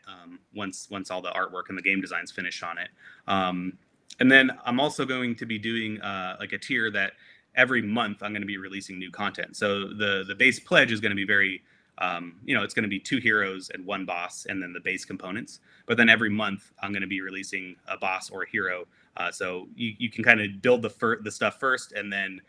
once all the artwork and the game design's finished on it. And then I'm also going to be doing like a tier that every month I'm going to be releasing new content. So the base pledge is going to be very, it's going to be 2 heroes and 1 boss and then the base components. But then every month I'm going to be releasing a boss or a hero. So you can kind of build the stuff first and then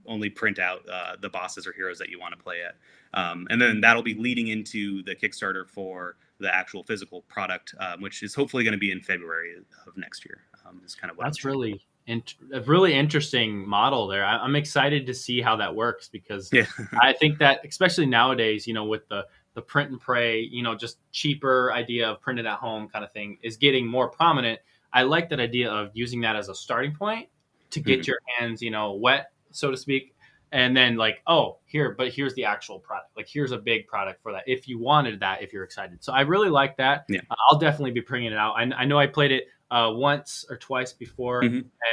only print out the bosses or heroes that you want to play at. And then that'll be leading into the Kickstarter for the actual physical product, which is hopefully going to be in February of next year. Is kind of what that's really a really interesting model there. I'm excited to see how that works because I think that especially nowadays, with the print and pray, just cheaper idea of printed at home kind of thing is getting more prominent. I like that idea of using that as a starting point to get your hands, wet, so to speak. And then here's the actual product. Like here's a big product for that. If you wanted that, if you're excited. So I really like that. Yeah. I'll definitely be bringing it out. I know I played it once or twice before,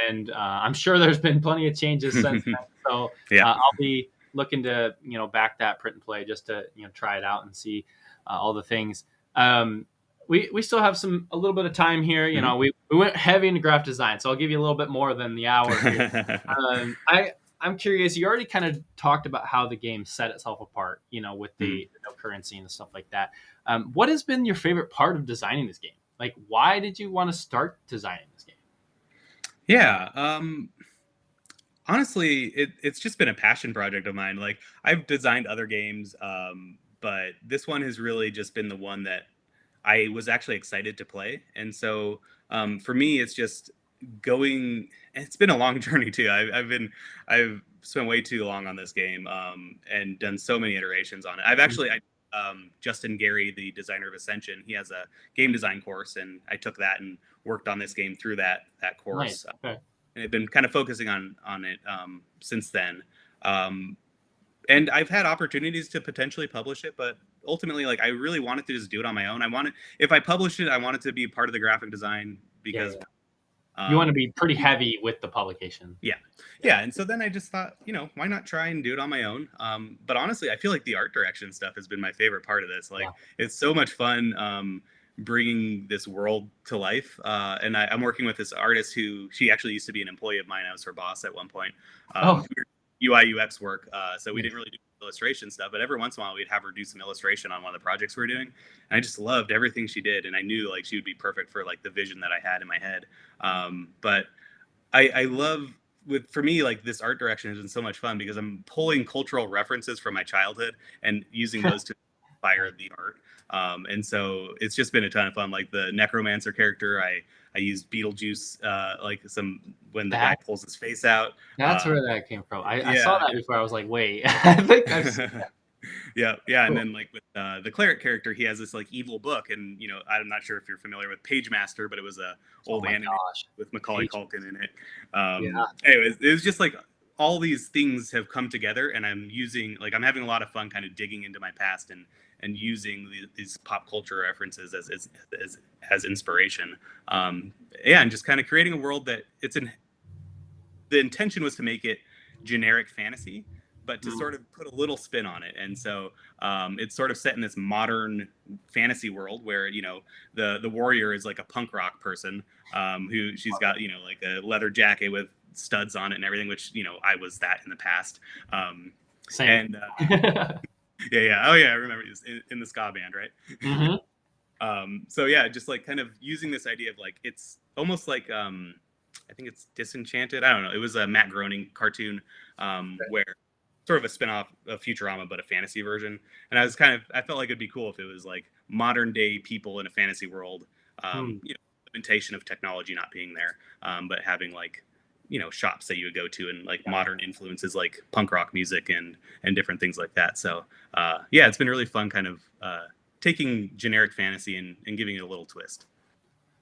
and I'm sure there's been plenty of changes since then. So I'll be looking to back that print and play just to try it out and see all the things. We still have a little bit of time here. We went heavy into graphic design, so I'll give you a little bit more than the hour here. I'm curious. You already kind of talked about how the game set itself apart, with the no currency and stuff like that. What has been your favorite part of designing this game? Like, why did you want to start designing this game? Yeah. Honestly, it's just been a passion project of mine. Like, I've designed other games, but this one has really just been the one that I was actually excited to play. And so for me, it's just going. It's been a long journey too. I've spent way too long on this game and done so many iterations on it. I've actually Justin Gary, the designer of Ascension, he has a game design course, and I took that and worked on this game through that course. Nice. Okay. And I've been kind of focusing on it since then. And I've had opportunities to potentially publish it, but ultimately, like, I really wanted to just do it on my own. If I published it, I wanted to be part of the graphic design because you want to be pretty heavy with the publication. Yeah. And so then I just thought, why not try and do it on my own? But honestly, I feel like the art direction stuff has been my favorite part of this. Like, it's so much fun bringing this world to life. And I'm working with this artist who she actually used to be an employee of mine. I was her boss at one point. UI UX work. So we didn't really do illustration stuff, but every once in a while we'd have her do some illustration on one of the projects we were doing. And I just loved everything she did. And I knew like she would be perfect for like the vision that I had in my head. But I love for me, like this art direction has been so much fun because I'm pulling cultural references from my childhood and using those to inspire the art. And so it's just been a ton of fun. Like the necromancer character, I used Beetlejuice, like when the guy pulls his face out. That's where that came from. I saw that before. I was like, wait, I think I've seen that. Yeah. Cool. And then like with the cleric character, he has this like evil book, and I'm not sure if you're familiar with Page Master, but it was a old anime with Macaulay Culkin in it. Anyways, it was just like all these things have come together, and I'm having a lot of fun kind of digging into my past and using these pop culture references as inspiration. And just kind of creating a world that the intention was to make it generic fantasy, but to sort of put a little spin on it. And so it's sort of set in this modern fantasy world where, the warrior is like a punk rock person who she's got, like a leather jacket with studs on it and everything, which, I was that in the past. Same. And yeah. Oh yeah. I remember in the ska band, right? Mm-hmm. So yeah, just like kind of using this idea of like, it's almost like, I think it's Disenchanted. I don't know. It was a Matt Groening cartoon where sort of a spinoff of Futurama, but a fantasy version. And I felt like it'd be cool if it was like modern day people in a fantasy world, limitation of technology not being there, but having like, shops that you would go to and like modern influences like punk rock music and different things like that. So it's been really fun kind of taking generic fantasy and giving it a little twist.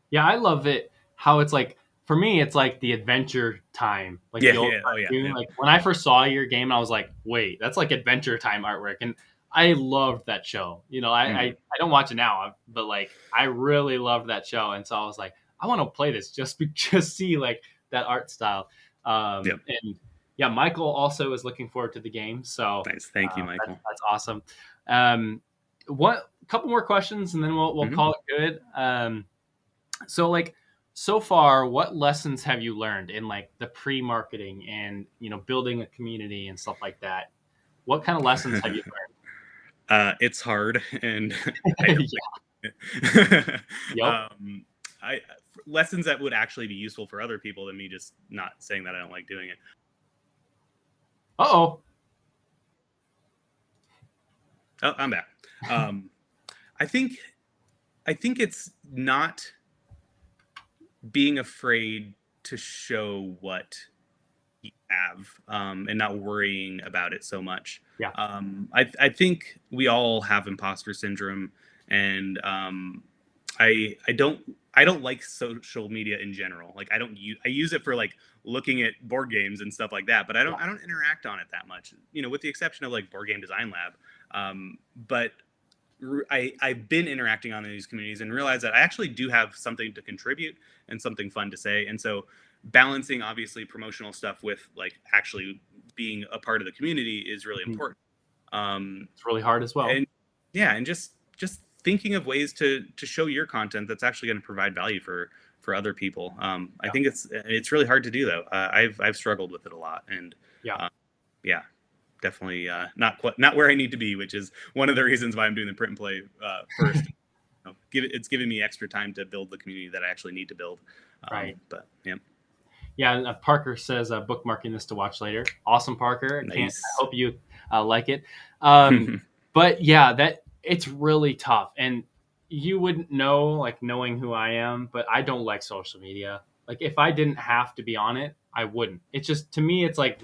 Yeah, I love it. How it's like, for me, it's like the Adventure Time. Like the old cartoon. Like when I first saw your game, I was like, wait, that's like Adventure Time artwork. And I loved that show. I don't watch it now, but like I really loved that show. And so I was like, I want to play this just see like that art style. And yeah, Michael also is looking forward to the game. So nice. Thank you, Michael. That's awesome. Couple more questions and then we'll call it good. So like, so far, what lessons have you learned in like the pre-marketing and, building a community and stuff like that? What kind of lessons have you learned? It's hard. And lessons that would actually be useful for other people than me just not saying that I don't like doing it. Oh, I'm back. I think it's not being afraid to show what you have and not worrying about it so much. Yeah. I think we all have imposter syndrome, and I don't like social media in general. Like I use it for like looking at board games and stuff like that, but I don't interact on it that much, with the exception of like Board Game Design Lab. But I've been interacting on these communities and realized that I actually do have something to contribute and something fun to say. And so balancing obviously promotional stuff with like actually being a part of the community is really important. It's really hard as well. And just thinking of ways to show your content that's actually going to provide value for other people. I think it's really hard to do though. I've struggled with it a lot, and definitely not where I need to be, which is one of the reasons why I'm doing the print and play first. It's giving me extra time to build the community that I actually need to build. Right. But yeah. Yeah, Parker says bookmarking this to watch later. Awesome, Parker. Nice. I hope you like it. But yeah, that it's really tough, and you wouldn't know, like knowing who I am, but I don't like social media. Like if I didn't have to be on it, I wouldn't. It's just, to me, it's like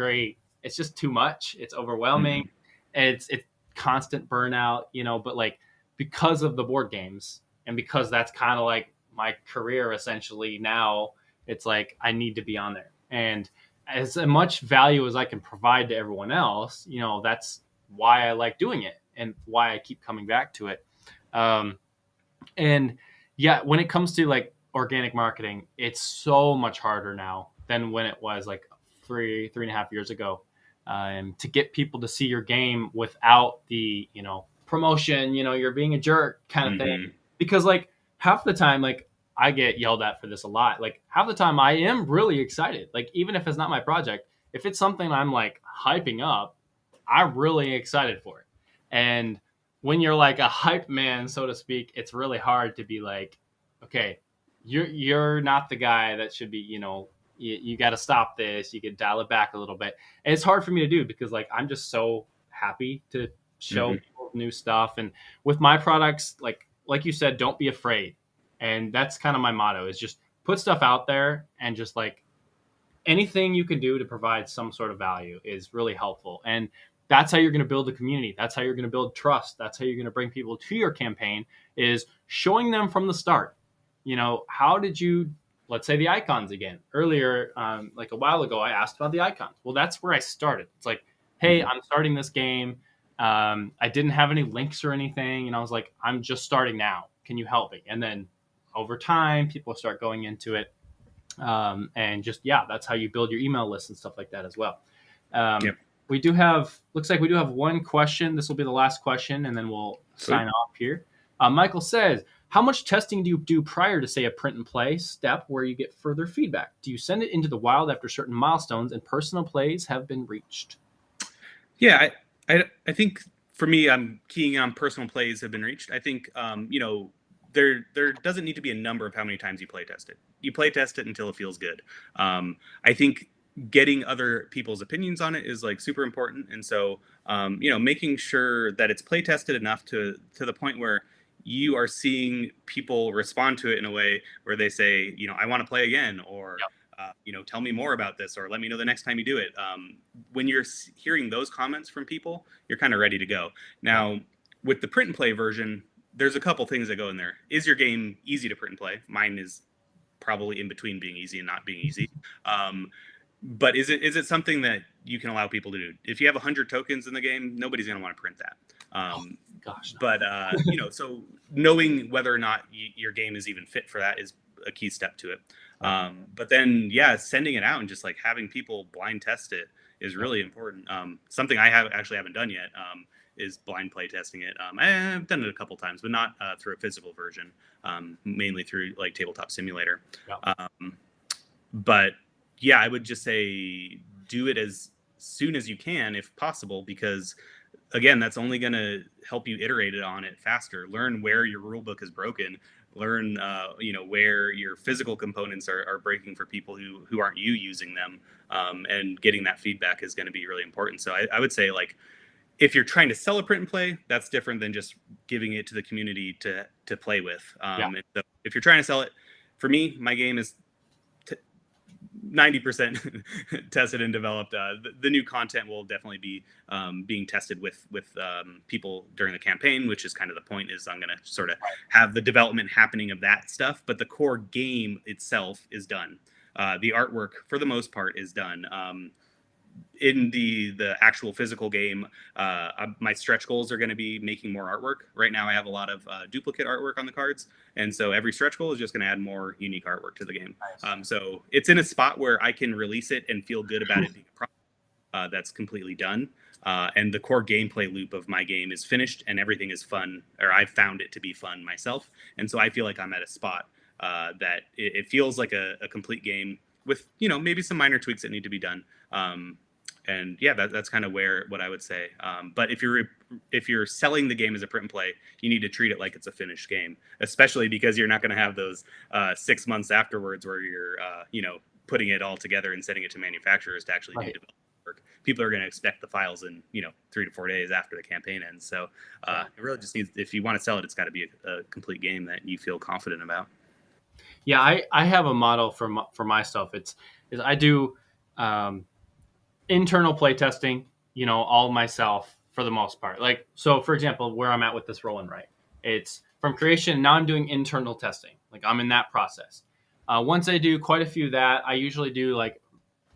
it's just too much. It's overwhelming. It's constant burnout, but like because of the board games and because that's kind of like my career essentially now, it's like I need to be on there. And as much value as I can provide to everyone else, that's why I like doing it and why I keep coming back to it. And yeah, when it comes to like organic marketing, it's so much harder now than when it was like 3.5 years ago. To get people to see your game without the, promotion, you're being a jerk kind of thing. Because like half the time, like I get yelled at for this a lot. Like half the time I am really excited. Like even if it's not my project, if it's something I'm like hyping up, I'm really excited for it. And when you're like a hype man, so to speak, it's really hard to be like, okay, you're not the guy that should be, you got to stop this. You could dial it back a little bit. And it's hard for me to do because like I'm just so happy to show people new stuff. And with my products, like you said, don't be afraid. And that's kind of my motto is just put stuff out there and just like anything you can do to provide some sort of value is really helpful. And that's how you're going to build a community. That's how you're going to build trust. That's how you're going to bring people to your campaign is showing them from the start. How did you, let's say the icons again. Earlier, like a while ago, I asked about the icons. Well, that's where I started. It's like, hey, I'm starting this game. I didn't have any links or anything. And I was like, I'm just starting now. Can you help me? And then over time, people start going into it. And just, that's how you build your email list and stuff like that as well. We do have, looks like we do have one question. This will be the last question, and then we'll sign off here. Michael says, how much testing do you do prior to, say, a print and play step where you get further feedback? Do you send it into the wild after certain milestones and personal plays have been reached? Yeah, I think for me, I'm keying on personal plays have been reached. I think, there doesn't need to be a number of how many times you play test it. You play test it until it feels good. I think getting other people's opinions on it is like super important. And so, making sure that it's play tested enough to the point where you are seeing people respond to it in a way where they say, I want to play again, or, tell me more about this, or let me know the next time you do it. When you're hearing those comments from people, you're kind of ready to go. Now, with the print and play version, there's a couple things that go in there. Is your game easy to print and play? Mine is probably in between being easy and not being easy. But is it something that you can allow people to do? If you have 100 tokens in the game, nobody's going to want to print that. Gosh. No. But, so knowing whether or not your game is even fit for that is a key step to it. But then, sending it out and just like having people blind test it is really important. Something I haven't done yet. Is blind play testing it. I've done it a couple times, but not through a physical version, mainly through like Tabletop Simulator. But I would just say do it as soon as you can, if possible, because again, that's only going to help you iterate on it faster. Learn where your rule book is broken. Learn, where your physical components are breaking for people who aren't using them. And getting that feedback is going to be really important. So I would say like, if you're trying to sell a print and play, that's different than just giving it to the community to play with. And so if you're trying to sell it, for me, my game is 90% tested and developed. The new content will definitely be being tested with people during the campaign, which is kind of the point. Is I'm going to sort of have the development happening of that stuff, but the core game itself is done. The artwork, for the most part, is done. In the actual physical game, my stretch goals are going to be making more artwork. Right now I have a lot of duplicate artwork on the cards, and so every stretch goal is just going to add more unique artwork to the game. Nice. So it's in a spot where I can release it and feel good about it being a product that's completely done, and the core gameplay loop of my game is finished and everything is fun, or I've found it to be fun myself, and so I feel like I'm at a spot that it feels like a complete game with maybe some minor tweaks that need to be done. And that's kind of what I would say. But if you're selling the game as a print and play, you need to treat it like it's a finished game, especially because you're not going to have those 6 months afterwards where you're putting it all together and sending it to manufacturers to actually do development work. People are going to expect the files in 3 to 4 days after the campaign ends. So it really just needs, if you want to sell it, it's got to be a complete game that you feel confident about. Yeah, I have a model for my stuff. Is I do internal playtesting, all myself for the most part. Like, so for example, where I'm at with this roll and write, it's from creation. Now I'm doing internal testing. Like I'm in that process. Once I do quite a few of that, I usually do like,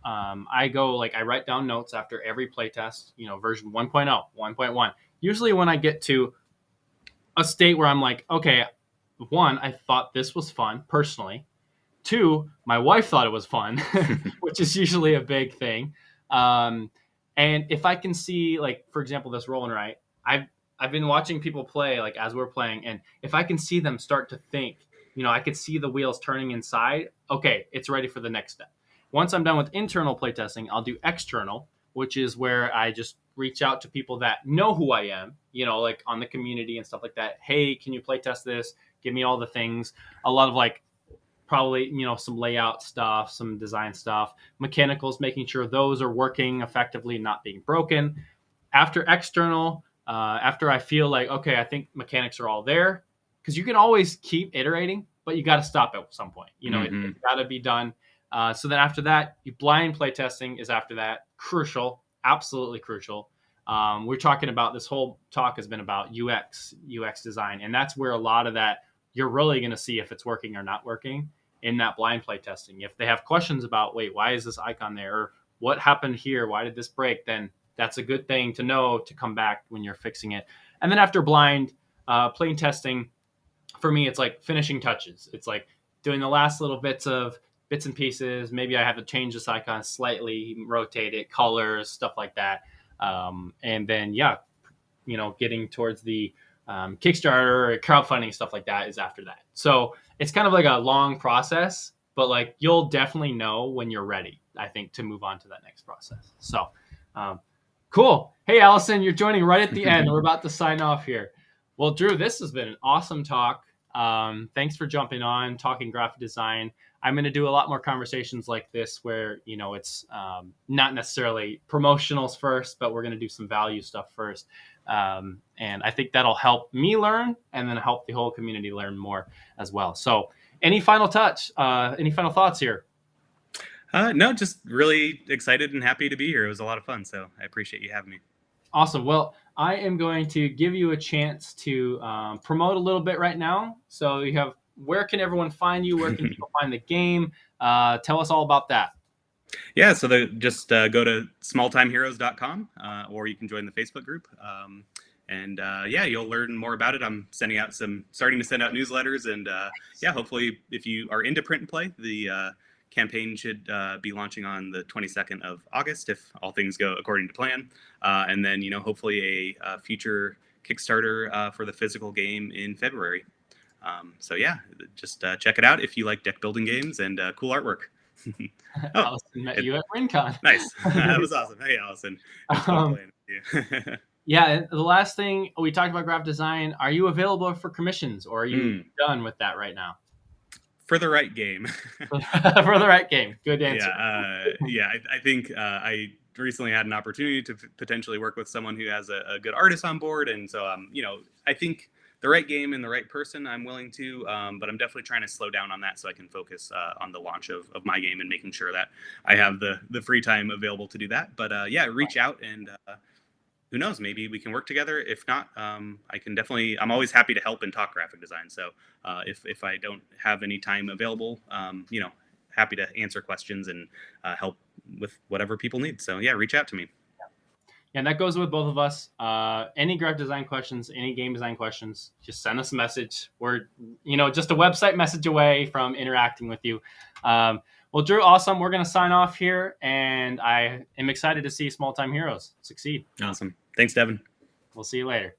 I write down notes after every playtest, version 1.0, 1.1. Usually when I get to a state where I'm like, okay, one, I thought this was fun personally. Two, my wife thought it was fun, which is usually a big thing. And if I can see, like, for example, this roll and write, I've been watching people play, like, as we're playing, and if I can see them start to think, I could see the wheels turning inside. Okay, it's ready for the next step. Once I'm done with internal playtesting, I'll do external, which is where I just reach out to people that know who I am, like on the community and stuff like that. Hey, can you playtest this? Give me all the things. A lot of like probably, some layout stuff, some design stuff, mechanicals, making sure those are working effectively, not being broken. After external, after I feel like, okay, I think mechanics are all there, because you can always keep iterating, but you got to stop at some point. It's got to be done. So then after that, blind play testing is after that. Crucial, absolutely crucial. We're talking about, this whole talk has been about UX design. And that's where a lot of that, you're really going to see if it's working or not working in that blind play testing. If they have questions about, wait, why is this icon there? Or what happened here? Why did this break? Then that's a good thing to know to come back when you're fixing it. And then after blind plain testing, for me, it's like finishing touches. It's like doing the last little bits and pieces. Maybe I have to change this icon slightly, rotate it, colors, stuff like that. And then, getting towards the Kickstarter, crowdfunding, stuff like that is after that. So it's kind of like a long process, but like you'll definitely know when you're ready, I think, to move on to that next process. So cool. Hey, Allison, you're joining right at the end. We're about to sign off here. Well, Drew, this has been an awesome talk. Thanks for jumping on, talking graphic design. I'm going to do a lot more conversations like this where, it's not necessarily promotionals first, but we're going to do some value stuff first. And I think that'll help me learn and then help the whole community learn more as well. So any final thoughts here? No, just really excited and happy to be here. It was a lot of fun. So I appreciate you having me. Awesome. Well, I am going to give you a chance to promote a little bit right now. So you have, where can everyone find you? Where can people find the game? Tell us all about that. Yeah, so just go to smalltimeheroes.com or you can join the Facebook group. You'll learn more about it. I'm starting to send out newsletters, and hopefully if you are into print and play, the campaign should be launching on the 22nd of August if all things go according to plan. And then, hopefully a future Kickstarter for the physical game in February. Just check it out if you like deck building games and cool artwork. Allison met you at WinCon. Nice. That was awesome. Hey, Allison. It was fun playing with you. Yeah, the last thing we talked about, graphic design. Are you available for commissions, or are you done with that right now? For the right game. For the right game. Good answer. I think I recently had an opportunity to potentially work with someone who has a good artist on board, and so I think the right game and the right person, I'm willing to, but I'm definitely trying to slow down on that so I can focus on the launch of my game and making sure that I have the free time available to do that. But reach out, and who knows, maybe we can work together. If not, I'm always happy to help and talk graphic design. So if I don't have any time available, happy to answer questions and help with whatever people need. So reach out to me. Yeah, and that goes with both of us. Any graphic design questions, any game design questions, just send us a message. We're, just a website message away from interacting with you. Well, Drew, awesome. We're going to sign off here, and I am excited to see Small Time Heroes succeed. Awesome. Thanks, Devin. We'll see you later.